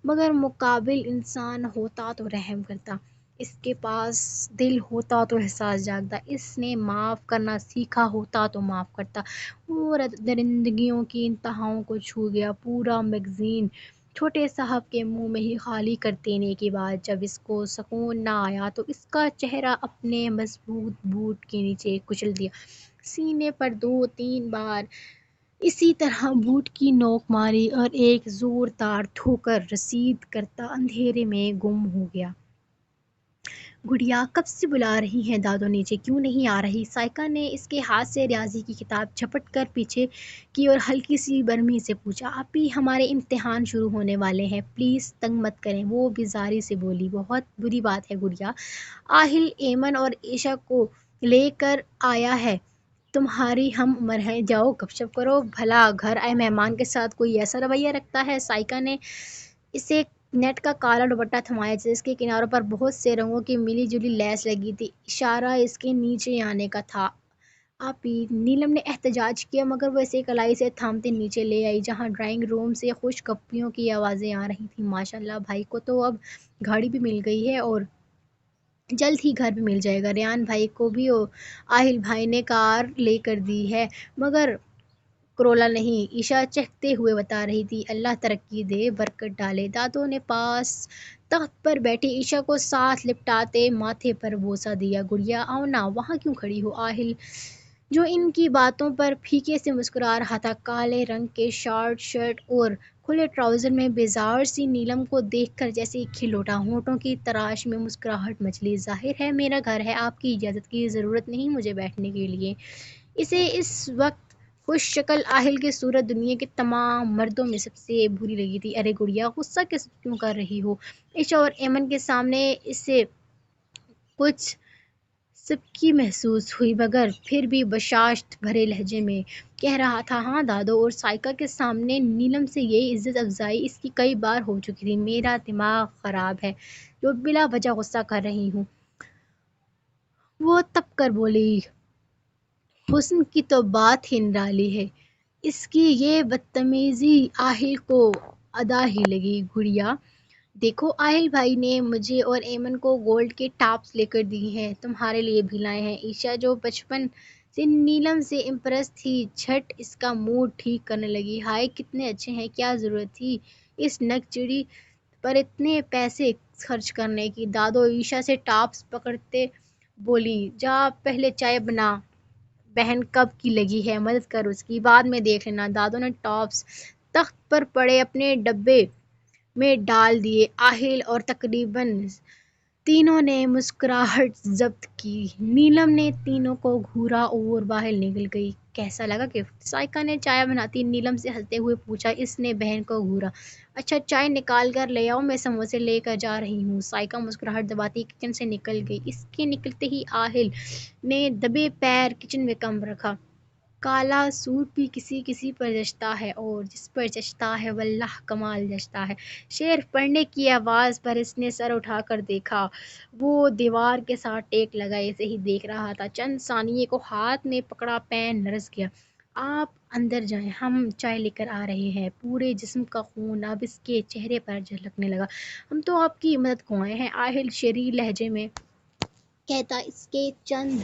مگر مقابل انسان ہوتا تو رحم کرتا، اس کے پاس دل ہوتا تو احساس جاگتا، اس نے معاف کرنا سیکھا ہوتا تو معاف کرتا۔ وہ درندگیوں کی انتہاؤں کو چھو گیا۔ پورا میگزین چھوٹے صاحب کے منہ میں ہی خالی کر دینے کے بعد جب اس کو سکون نہ آیا تو اس کا چہرہ اپنے مضبوط بوٹ کے نیچے کچل دیا، سینے پر 2-3 بار اسی طرح بوٹ کی نوک ماری اور ایک زوردار ٹھوکر رسید کرتا اندھیرے میں گم ہو گیا۔ گڑیا کب سے بلا رہی ہیں دادو نیچے کیوں نہیں آ رہی؟ سائیکا نے اس کے ہاتھ سے ریاضی کی کتاب جھپٹ کر پیچھے کی اور ہلکی سی برہمی سے پوچھا۔ آپی، ہمارے امتحان شروع ہونے والے ہیں، پلیز تنگ مت کریں، وہ بیزاری سے بولی۔ بہت بری بات ہے گڑیا، آہل ایمن اور عائشہ کو لے کر آیا ہے، تمہاری ہم عمر ہیں، جاؤ گپ شپ کرو، بھلا گھر آئے مہمان کے ساتھ کوئی ایسا رویہ رکھتا ہے؟ سائیکا نے اسے نیٹ کا کالا دوپٹہ تھمایا جس کے کناروں پر بہت سے رنگوں کی ملی جلی لیس لگی تھی، اشارہ اس کے نیچے آنے کا تھا۔ آپی، نیلم نے احتجاج کیا، مگر وہ اسے کلائی سے تھامتے نیچے لے آئی جہاں ڈرائنگ روم سے خوش گپیوں کی آوازیں آ رہی تھیں۔ ماشاء اللہ، بھائی کو تو اب گاڑی بھی مل گئی ہے اور جلد ہی گھر بھی مل جائے گا۔ ریان بھائی کو بھی آہل بھائی نے کار لے کر دی ہے، مگر کرولا نہیں، عائشہ چہکتے ہوئے بتا رہی تھی۔ اللہ ترقی دے، برکت ڈالے۔ دادو نے پاس تخت پر بیٹھی عائشہ کو ساتھ لپٹاتے ماتھے پر بوسہ دیا۔ گڑیا آؤ نا، وہاں کیوں کھڑی ہو؟ آہل، جو ان کی باتوں پر پھیکے سے مسکرا رہا تھا، کالے رنگ کے شارٹ شرٹ اور کھلے ٹراؤزر میں بیزار سی نیلم کو دیکھ کر جیسے کھل اٹھا، ہونٹوں کی تراش میں مسکراہٹ مچلی۔ ظاہر ہے میرا گھر ہے، آپ کی اجازت کی ضرورت نہیں مجھے بیٹھنے کے لیے۔ اسے اس وقت خوش شکل آہل کی صورت دنیا کے تمام مردوں میں سب سے بری لگی تھی۔ ارے گڑیا، غصہ کیوں کر رہی ہو؟ عائشہ اور ایمن کے سامنے اسے کچھ سبکی محسوس ہوئی، مگر پھر بھی بشاشت بھرے لہجے میں کہہ رہا تھا، ہاں دادو، اور سائیکا کے سامنے نیلم سے یہ عزت افزائی اس کی کئی بار ہو چکی تھی۔ میرا دماغ خراب ہے جو بلا وجہ غصہ کر رہی ہوں۔ وہ تپ کر بولی، حسن کی تو بات ہی نرالی ہے۔ اس کی یہ بدتمیزی آہل کو ادا ہی لگی۔ گڑیا دیکھو، آہل بھائی نے مجھے اور ایمن کو گولڈ کے ٹاپس لے کر دی ہیں، تمہارے لیے بھی لائے ہیں۔ عائشہ جو بچپن سے نیلم سے امپریس تھی، جھٹ اس کا موڈ ٹھیک کرنے لگی۔ ہائے کتنے اچھے ہیں، کیا ضرورت تھی اس نک چڑی پر اتنے پیسے خرچ کرنے کی؟ دادو عائشہ سے ٹاپس پکڑتے بولی، جا پہلے چائے بنا، بہن کب کی لگی ہے، مدد کر اس کی، بعد میں دیکھ لینا۔ دادو نے ٹاپس تخت پر پڑے اپنے ڈبے میں ڈال دیے۔ آہل اور تقریباً تینوں نے مسکراہٹ ضبط کی۔ نیلم نے تینوں کو گھورا اور باہر نکل گئی۔ کیسا لگا گفٹ؟ سائیکا نے چائے بناتی نیلم سے ہنستے ہوئے پوچھا۔ اس نے بہن کو گھورا۔ اچھا، چائے نکال کر لے آؤ، میں سموسے لے کر جا رہی ہوں۔ سائیکا مسکراہٹ دباتی کچن سے نکل گئی۔ اس کے نکلتے ہی آہل نے دبے پیر کچن میں قدم رکھا۔ کالا سوٹ بھی کسی کسی پر جچتا ہے اور جس پر جچتا ہے واللہ کمال جچتا ہے۔ شعر پڑھنے کی آواز پر اس نے سر اٹھا کر دیکھا، وہ دیوار کے ساتھ ٹیک لگائے اسے ہی دیکھ رہا تھا۔ چند ثانیے کو ہاتھ میں پکڑا پین لرز گیا۔ آپ اندر جائیں، ہم چائے لے کر آ رہے ہیں۔ پورے جسم کا خون اب اس کے چہرے پر جھلکنے لگا۔ ہم تو آپ کی مدد کو آئے ہیں، آہل شریر لہجے میں کہتا۔ اس کے چند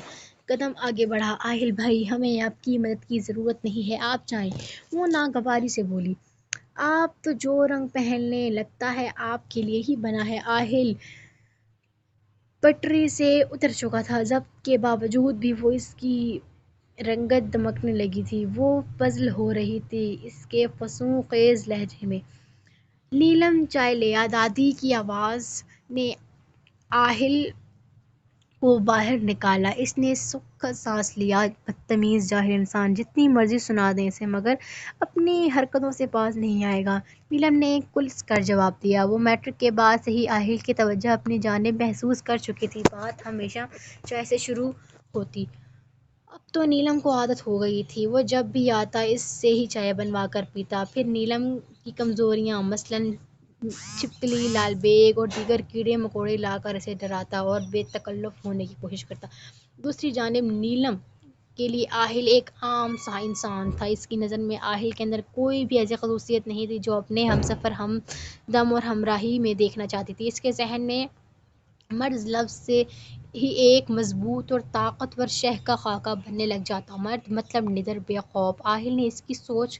قدم آگے بڑھا۔ آہل بھائی، ہمیں آپ کی مدد کی ضرورت نہیں ہے، آپ جائیں۔ وہ ناگواری سے بولی۔ آپ تو جو رنگ پہننے لگتا ہے آپ کے لیے ہی بنا ہے۔ آہل پٹری سے اتر چکا تھا، ضبط کے باوجود بھی وہ اس کی رنگت دمکنے لگی تھی۔ وہ پزل ہو رہی تھی اس کے فسوں خیز لہجے میں۔ نیلم چائے لے آ، دادی کی آواز نے آہل کو باہر نکالا۔ اس نے سکھ کا سانس لیا۔ بدتمیز جاہل انسان، جتنی مرضی سنا دیں اسے مگر اپنی حرکتوں سے باز نہیں آئے گا۔ نیلم نے کلس کر جواب دیا۔ وہ میٹرک کے بعد سے ہی آہل کی توجہ اپنی جانب محسوس کر چکی تھی۔ بات ہمیشہ چائے سے شروع ہوتی۔ اب تو نیلم کو عادت ہو گئی تھی۔ وہ جب بھی آتا اس سے ہی چائے بنوا کر پیتا۔ پھر نیلم کی کمزوریاں مثلاً چھپکلی، لال بیگ اور دیگر کیڑے مکوڑے لا کر اسے ڈراتا اور بے تکلف ہونے کی کوشش کرتا۔ دوسری جانب نیلم کے لیے آہل ایک عام سا انسان تھا۔ اس کی نظر میں آہل کے اندر کوئی بھی ایسی خصوصیت نہیں تھی جو اپنے ہمسفر، ہمدم اور ہمراہی میں دیکھنا چاہتی تھی۔ اس کے ذہن میں مرد لفظ سے ہی ایک مضبوط اور طاقتور شہ کا خاکہ بننے لگ جاتا۔ مرد مطلب نڈر، بے خوف۔ آہل نے اس کی سوچ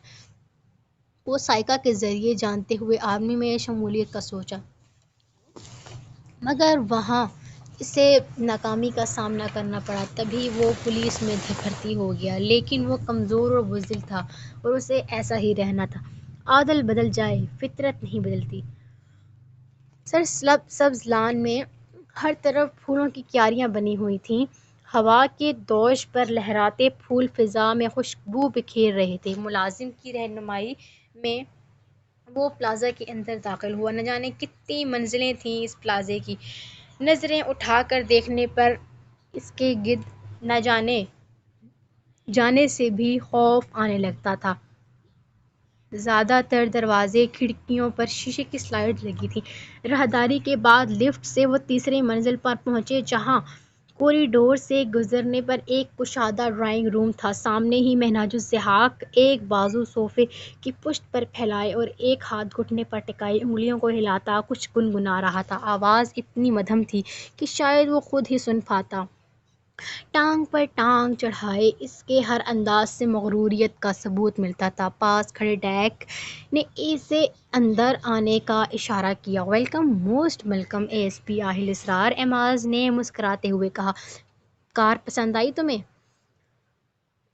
کو سائیکا کے ذریعے جانتے ہوئے آرمی میں شمولیت کا سوچا، مگر وہاں اسے ناکامی کا سامنا کرنا پڑا۔ تبھی وہ پولیس میں بھرتی ہو گیا، لیکن وہ کمزور اور بزدل تھا اور اسے ایسا ہی رہنا تھا۔ عادل بدل جائے، فطرت نہیں بدلتی۔ سرسبز لان میں ہر طرف پھولوں کی کیاریاں بنی ہوئی تھیں۔ ہوا کے دوش پر لہراتے پھول فضا میں خوشبو بکھیر رہے تھے۔ ملازم کی رہنمائی میں وہ پلازہ کے اندر داخل ہوا۔ نہ جانے کتنی منزلیں تھیں اس پلازے کی۔ نظریں اٹھا کر دیکھنے پر اس کے گرد نہ جانے سے بھی خوف آنے لگتا تھا۔ زیادہ تر دروازے، کھڑکیوں پر شیشے کی سلائیڈ لگی تھیں۔ راہداری کے بعد لفٹ سے وہ تیسری منزل پر پہنچے، جہاں کوریڈور سے گزرنے پر ایک کشادہ ڈرائنگ روم تھا۔ سامنے ہی مہناج الضحاک ایک بازو صوفے کی پشت پر پھیلائے اور ایک ہاتھ گھٹنے پر ٹکائے انگلیوں کو ہلاتا کچھ گنگنا رہا تھا۔ آواز اتنی مدھم تھی کہ شاید وہ خود ہی سن پاتا۔ ٹانگ پر ٹانگ چڑھائے اس کے ہر انداز سے مغروریت کا ثبوت ملتا تھا۔ پاس کھڑے ڈیک نے اسے اندر آنے کا اشارہ کیا۔ Welcome, most welcome A S P Aahil Israr, Aimaz نے مسکراتے ہوئے کہا۔ کار پسند آئی تمہیں؟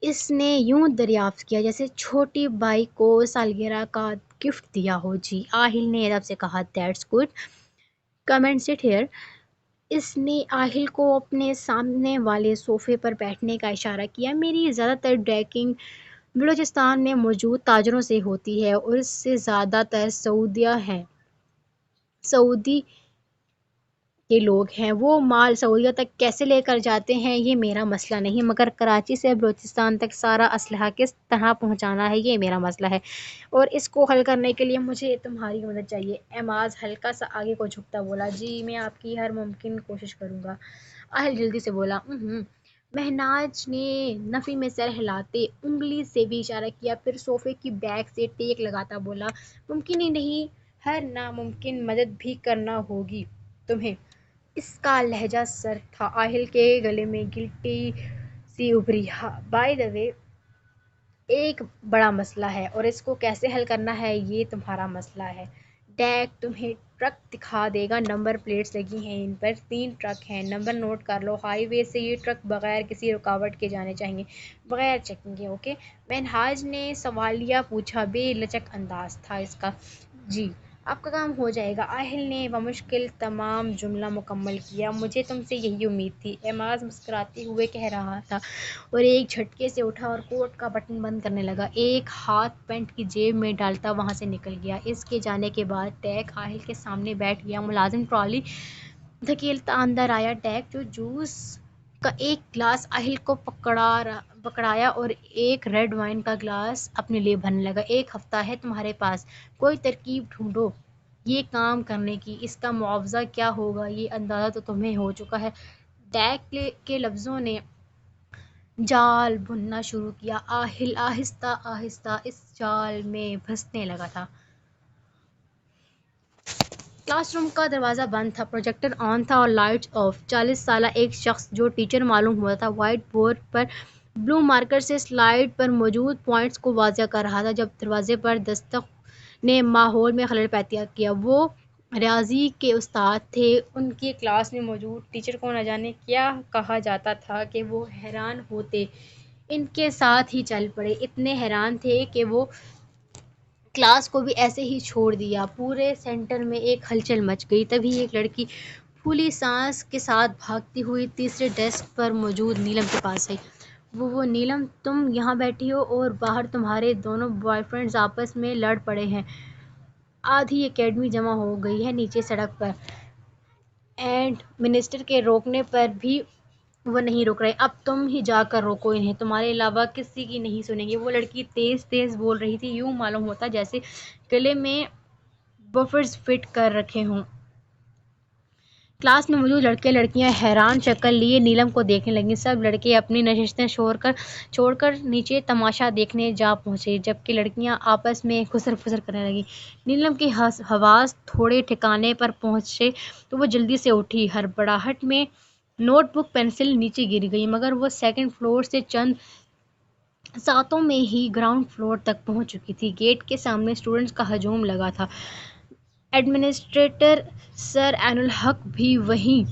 اس نے یوں دریافت کیا جیسے چھوٹی بائی کو سالگرہ کا گفٹ دیا ہو۔ جی، آہل نے ادب سے کہا۔ That's good, come and sit here. اس نے آہل کو اپنے سامنے والے صوفے پر بیٹھنے کا اشارہ کیا۔ میری زیادہ تر ڈیکنگ بلوچستان میں موجود تاجروں سے ہوتی ہے اور اس سے زیادہ تر سعودی کے لوگ ہیں۔ وہ مال سعودیہ تک کیسے لے کر جاتے ہیں یہ میرا مسئلہ نہیں، مگر کراچی سے بلوچستان تک سارا اسلحہ کس طرح پہنچانا ہے یہ میرا مسئلہ ہے، اور اس کو حل کرنے کے لیے مجھے تمہاری مدد چاہیے۔ ایماز ہلکا سا آگے کو جھکتا بولا۔ جی، میں آپ کی ہر ممکن کوشش کروں گا، آہل جلدی سے بولا۔ مہناج نے نفی میں سر ہلاتے انگلی سے بھی اشارہ کیا، پھر صوفے کی بیک سے ٹیک لگاتا بولا۔ ممکن ہی نہیں، ہر ناممکن مدد بھی کرنا ہوگی تمہیں۔ اس کا لہجہ سرد تھا۔ آہل کے گلے میں گلٹی سی ابھری۔ بائی دی وے، ایک بڑا مسئلہ ہے اور اس کو کیسے حل کرنا ہے یہ تمہارا مسئلہ ہے۔ ڈیک تمہیں ٹرک دکھا دے گا، نمبر پلیٹس لگی ہیں ان پر، 3 ٹرک ہیں، نمبر نوٹ کر لو۔ ہائی وے سے یہ ٹرک بغیر کسی رکاوٹ کے جانے چاہئیں، بغیر چیکنگ کے، اوکے؟ مہناج نے سوالیہ پوچھا۔ بے لچک انداز تھا اس کا۔ جی، آپ کا کام ہو جائے گا، آہل نے بمشکل تمام جملہ مکمل کیا۔ مجھے تم سے یہی امید تھی، ایماز مسکراتے ہوئے کہہ رہا تھا اور ایک جھٹکے سے اٹھا اور کوٹ کا بٹن بند کرنے لگا۔ ایک ہاتھ پینٹ کی جیب میں ڈالتا وہاں سے نکل گیا۔ اس کے جانے کے بعد ڈیک آہل کے سامنے بیٹھ گیا۔ ملازم ٹرالی دھکیلتا اندر آیا۔ ڈیک جو جوس کا ایک گلاس آہل کو پکڑایا اور ایک ریڈ وائن کا گلاس اپنے لیے بھرنے لگا۔ 1 ہفتہ ہے تمہارے پاس، کوئی ترکیب ڈھونڈو یہ کام کرنے کی۔ اس کا معاوضہ کیا ہوگا یہ اندازہ تو تمہیں ہو چکا ہے۔ ڈیک کے لفظوں نے جال بننا شروع کیا۔ آہل آہستہ آہستہ اس جال میں پھنسنے لگا تھا۔ کلاس روم کا دروازہ بند تھا، پروجیکٹر آن تھا اور لائٹس آف۔ 40 سالہ ایک شخص جو ٹیچر معلوم ہوا تھا وائٹ بورڈ پر بلو مارکر سے سلائیڈ پر موجود پوائنٹس کو واضح کر رہا تھا۔ جب دروازے پر دستک نے ماحول میں خلل پیدا کیا۔ وہ ریاضی کے استاد تھے۔ ان کی کلاس میں موجود ٹیچر کو نہ جانے کیا کہا جاتا تھا کہ وہ حیران ہوتے ان کے ساتھ ہی چل پڑے۔ اتنے حیران تھے کہ وہ کلاس کو بھی ایسے ہی چھوڑ دیا۔ پورے سینٹر میں ایک ہلچل مچ گئی۔ تبھی ایک لڑکی پھولی سانس کے ساتھ بھاگتی ہوئی تیسرے ڈیسک پر موجود نیلم کے پاس آئی۔ وہ نیلم، تم یہاں بیٹھی ہو اور باہر تمہارے دونوں بوائے فرینڈز آپس میں لڑ پڑے ہیں۔ آدھی اکیڈمی جمع ہو گئی ہے نیچے سڑک پر۔ اینڈ منسٹر کے روکنے پر بھی وہ نہیں رک رہے۔ اب تم ہی جا کر روکو انہیں، تمہارے علاوہ کسی کی نہیں سنیں گے۔ وہ لڑکی تیز تیز بول رہی تھی، یوں معلوم ہوتا جیسے گلے میں بفرز فٹ کر رکھے ہوں۔ کلاس میں موجود لڑکے لڑکیاں حیران شکل لیے نیلم کو دیکھنے لگیں۔ سب لڑکے اپنی نشستیں چھوڑ کر نیچے تماشا دیکھنے جا پہنچے، جبکہ لڑکیاں آپس میں خسر پھسر کرنے لگیں۔ نیلم کے حواس تھوڑے ٹھکانے پر پہنچے تو وہ جلدی سے اٹھی۔ ہڑبڑاہٹ میں نوٹ بک پنسل نیچے گر گئی، مگر وہ سیکنڈ فلور سے چند ساتوں میں ہی گراؤنڈ فلور تک پہنچ چکی تھی۔ گیٹ کے سامنے اسٹوڈنٹس کا ہجوم لگا تھا۔ ایڈمنسٹریٹر سر عین الحق بھی وہیں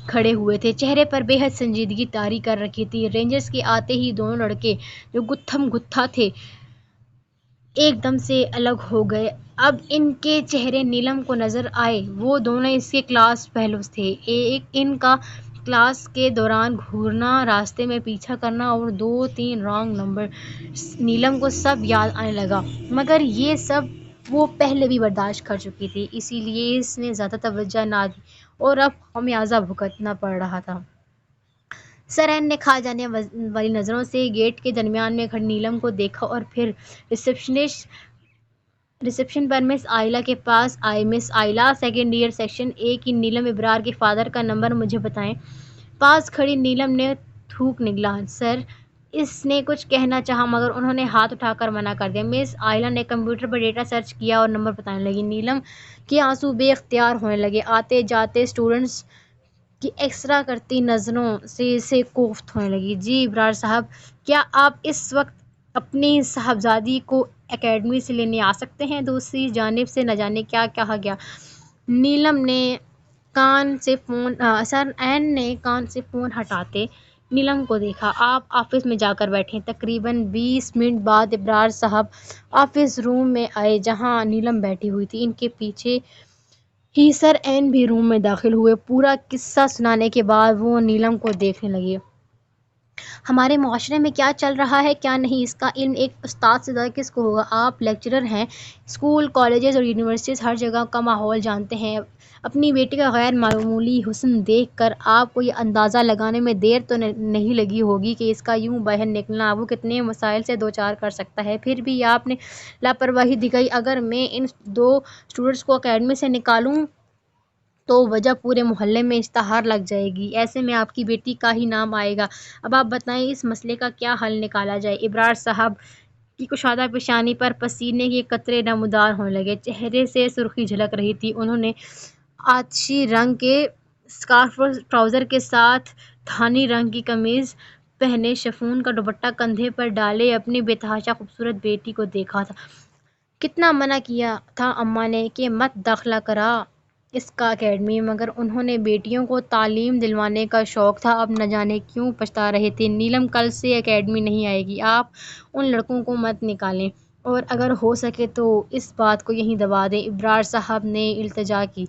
کھڑے ہوئے تھے، چہرے پر بے حد سنجیدگی طاری کر رکھی تھی۔ رینجرز کے آتے ہی دونوں لڑکے جو گتھم گتھا تھے ایک دم سے الگ ہو گئے۔ اب ان کے چہرے نیلم کو نظر آئے۔ وہ دونوں اس کے کلاس فیلوز تھے۔ ان کا کلاس کے دوران گھورنا، راستے میں پیچھا کرنا اور 2-3 رانگ نمبر، نیلم کو سب یاد آنے لگا، مگر یہ سب وہ پہلے بھی برداشت کر چکی تھی، اسی لیے اس نے زیادہ توجہ نہ دی اور اب خمیازہ بھگتنا پڑ رہا تھا۔ سر عین نے کھا جانے والی نظروں سے گیٹ کے درمیان میں کھڑی نیلم کو دیکھا اور پھر ریسیپشن پر مس آئلہ کے پاس آئے۔ مس آئلہ، سیکنڈ ایئر سیکشن اے کی نیلم ابرار کے فادر کا نمبر مجھے بتائیں۔ پاس کھڑی نیلم نے تھوک نگلا۔ سر، اس نے کچھ کہنا چاہا مگر انہوں نے ہاتھ اٹھا کر منع کر دیا۔ مس آئلہ نے کمپیوٹر پر ڈیٹا سرچ کیا اور نمبر بتانے لگی۔ نیلم کے آنسو بے اختیار ہونے لگے۔ آتے جاتے اسٹوڈنٹس کی ایکسرا کرتی نظروں سے کوفت ہونے لگی۔ جی ابرار صاحب، کیا آپ اس وقت اپنی صاحبزادی کو اکیڈمی سے لینے آ سکتے ہیں؟ دوسری جانب سے نہ جانے کیا کہا گیا۔ نیلم نے سر عین نے کان سے فون ہٹاتے نیلم کو دیکھا۔ آپ آفس میں جا کر بیٹھیں۔ تقریباً 20 منٹ بعد ابرار صاحب آفس روم میں آئے جہاں نیلم بیٹھی ہوئی تھی۔ ان کے پیچھے ہی سر عین بھی روم میں داخل ہوئے۔ پورا قصہ سنانے کے بعد وہ نیلم کو دیکھنے لگے۔ ہمارے معاشرے میں کیا چل رہا ہے کیا نہیں، اس کا علم ایک استاد سے زیادہ کس کو ہوگا۔ آپ لیکچرر ہیں، اسکول، کالجز اور یونیورسٹیز ہر جگہ کا ماحول جانتے ہیں۔ اپنی بیٹی کا غیر معمولی حسن دیکھ کر آپ کو یہ اندازہ لگانے میں دیر تو نہیں لگی ہوگی کہ اس کا یوں باہر نکلنا وہ کتنے مسائل سے دوچار کر سکتا ہے۔ پھر بھی آپ نے لاپرواہی دکھائی۔ اگر میں ان 2 اسٹوڈنٹس کو اکیڈمی سے نکالوں تو وجہ پورے محلے میں اشتہار لگ جائے گی، ایسے میں آپ کی بیٹی کا ہی نام آئے گا۔ اب آپ بتائیں اس مسئلے کا کیا حل نکالا جائے۔ ابرار صاحب کی کشادہ پیشانی پر پسینے کے قطرے نمودار ہونے لگے، چہرے سے سرخی جھلک رہی تھی۔ انہوں نے آتشی رنگ کے اسکارف اور ٹراؤزر کے ساتھ دھانی رنگ کی قمیض پہنے، شفون کا دوپٹہ کندھے پر ڈالے اپنی بے تحاشا خوبصورت بیٹی کو دیکھا تھا۔ کتنا منع کیا تھا اماں نے کہ مت داخلہ کرا اس کا اکیڈمی، مگر انہوں نے بیٹیوں کو تعلیم دلوانے کا شوق تھا، اب نہ جانے کیوں پچھتا رہے تھے۔ نیلم کل سے اکیڈمی نہیں آئے گی، آپ ان لڑکوں کو مت نکالیں اور اگر ہو سکے تو اس بات کو یہیں دبا دیں۔ ابرار صاحب نے التجا کی۔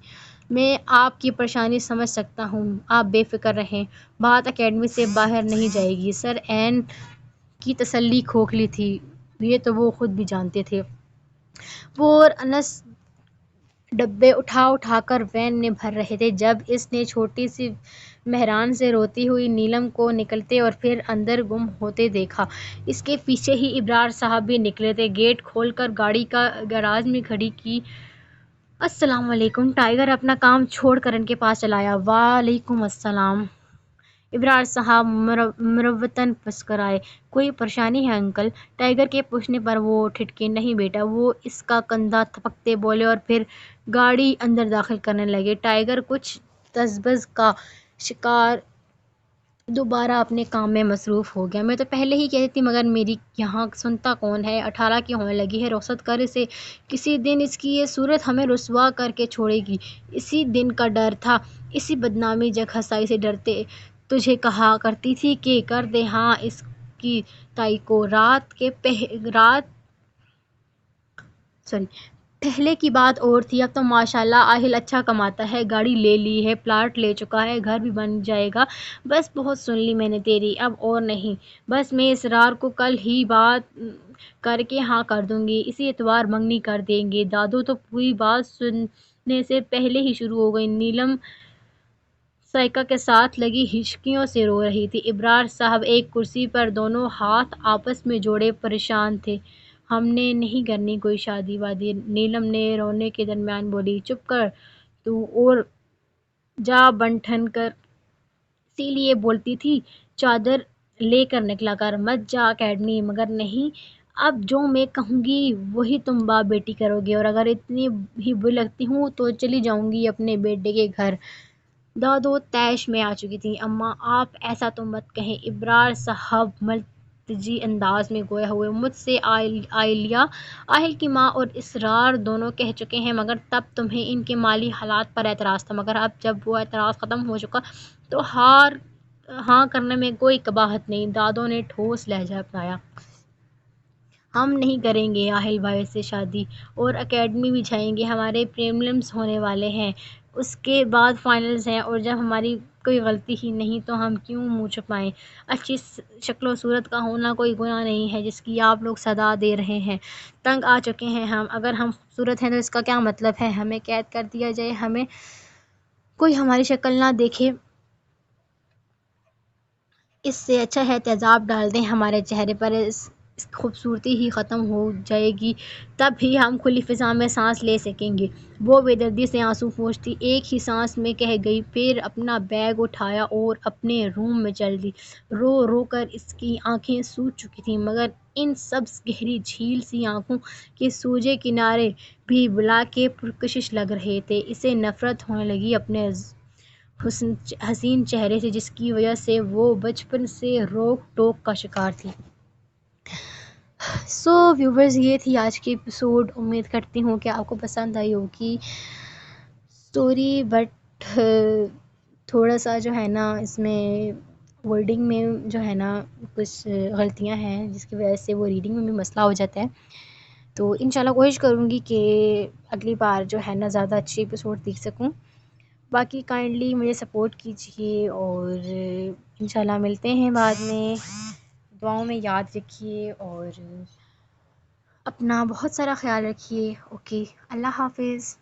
میں آپ کی پریشانی سمجھ سکتا ہوں، آپ بے فکر رہیں، بات اکیڈمی سے باہر نہیں جائے گی۔ سر عین کی تسلی کھوکھلی تھی، یہ تو وہ خود بھی جانتے تھے۔ وہ اور انس ڈبے اٹھا کر وین میں بھر رہے تھے جب اس نے چھوٹی سی مہران سے روتی ہوئی نیلم کو نکلتے اور پھر اندر گم ہوتے دیکھا۔ اس کے پیچھے ہی ابرار صاحب بھی نکلے تھے۔ گیٹ کھول کر گاڑی گراج میں کھڑی کی۔ السلام علیکم۔ ٹائیگر اپنا کام چھوڑ کر ان کے پاس چلا آیا۔ وعلیکم السلام۔ ابرار صاحب مروتاً پھنس کر آئے۔ کوئی پریشانی ہے انکل؟ ٹائیگر کے پوچھنے پر وہ ٹھٹکے، نہیں بیٹا۔ وہ اس کا کندھا تھپکتے بولے اور پھر گاڑی اندر داخل کرنے لگے۔ ٹائیگر کچھ تذبذب کا شکار دوبارہ اپنے کام میں مصروف ہو گیا۔ میں تو پہلے ہی کہتی تھی مگر میری یہاں سنتا کون ہے؟ 18 کی ہونے لگی ہے، رخصت کر اسے۔ کسی دن اس کی یہ صورت ہمیں رسوا کر کے چھوڑے گی۔ اسی دن کا ڈر تھا، اسی بدنامی جگہسائی سے ڈرتے تجھے کہا کرتی تھی کہ کر دے ہاں اس کی تائی کو۔ پہلے کی بات اور تھی، اب تو ماشاءاللہ آہل اچھا کماتا ہے، گاڑی لے لی ہے، پلاٹ لے چکا ہے، گھر بھی بن جائے گا۔ بس بہت سن لی میں نے تیری، اب اور نہیں۔ بس میں اسرار کو کل ہی بات کر کے ہاں کر دوں گی، اسی اتوار منگنی کر دیں گے۔ دادو تو پوری بات سننے سے پہلے ہی شروع ہو گئی۔ نیلم سائیکا کے ساتھ لگی ہچکیوں سے رو رہی تھی۔ ابرار صاحب ایک کرسی پر دونوں ہاتھ آپس میں جوڑے پریشان تھے۔ ہم نے نہیں کرنی کوئی شادی وادی، نیلم نے رونے کے درمیان بولی۔ چپ کر تو اور جا بن ٹھن کر، اسی لیے بولتی تھی چادر لے کر نکلا کر، مت جا اکیڈمی۔ مگر نہیں، اب جو میں کہوں گی وہی تم باپ بیٹی کرو گے، اور اگر اتنی ہی بری لگتی ہوں تو چلی جاؤں گی اپنے بیٹے کے گھر۔ دادو طیش میں آ چکی تھی۔ اماں آپ ایسا تو مت کہیں، ابرار صاحب ملتجی انداز میں گویا ہوئے۔ مجھ سے عالیہ، آہل کی ماں اور اسرار دونوں کہہ چکے ہیں، مگر تب تمہیں ان کے مالی حالات پر اعتراض تھا، مگر اب جب وہ اعتراض ختم ہو چکا تو ہاں کرنے میں کوئی قباحت نہیں۔ دادو نے ٹھوس لہجہ اپنایا۔ ہم نہیں کریں گے آہل بھائی سے شادی، اور اکیڈمی بھی جائیں گے۔ ہمارے پریلیمز ہونے والے ہیں، اس کے بعد فائنلز ہیں، اور جب ہماری کوئی غلطی ہی نہیں تو ہم کیوں منہ چھپائیں؟ اچھی شکل و صورت کا ہونا کوئی گناہ نہیں ہے جس کی آپ لوگ صدا دے رہے ہیں۔ تنگ آ چکے ہیں ہم، اگر ہم خوبصورت ہیں تو اس کا کیا مطلب ہے ہمیں قید کر دیا جائے، ہمیں کوئی ہماری شکل نہ دیکھے؟ اس سے اچھا ہے تیزاب ڈال دیں ہمارے چہرے پر، اس خوبصورتی ہی ختم ہو جائے گی، تب ہی ہم کھلی فضا میں سانس لے سکیں گے۔ وہ بے دردی سے آنسو پوچھتی ایک ہی سانس میں کہہ گئی، پھر اپنا بیگ اٹھایا اور اپنے روم میں چل دی۔ رو رو کر اس کی آنکھیں سوج چکی تھیں، مگر ان سبز گہری جھیل سی آنکھوں کے سوجے کنارے بھی بلا کے پرکشش لگ رہے تھے۔ اسے نفرت ہونے لگی اپنے حسین چہرے سے، جس کی وجہ سے وہ بچپن سے روک ٹوک کا شکار تھی۔ ویورز، یہ تھی آج کی ایپیسوڈ۔ امید کرتی ہوں کہ آپ کو پسند آئی ہوگی اسٹوری، بٹ تھوڑا سا جو ہے نا اس میں ورڈنگ میں جو ہے نا کچھ غلطیاں ہیں، جس کی وجہ سے وہ ریڈنگ میں بھی مسئلہ ہو جاتا ہے۔ تو انشاءاللہ کوشش کروں گی کہ اگلی بار جو ہے نا زیادہ اچھی ایپیسوڈ دیکھ سکوں۔ باقی کائنڈلی مجھے سپورٹ کیجیے، اور انشاءاللہ ملتے ہیں بعد میں۔ دعاؤں میں یاد رکھیے اور اپنا بہت سارا خیال رکھیے۔ اوکے، اللہ حافظ۔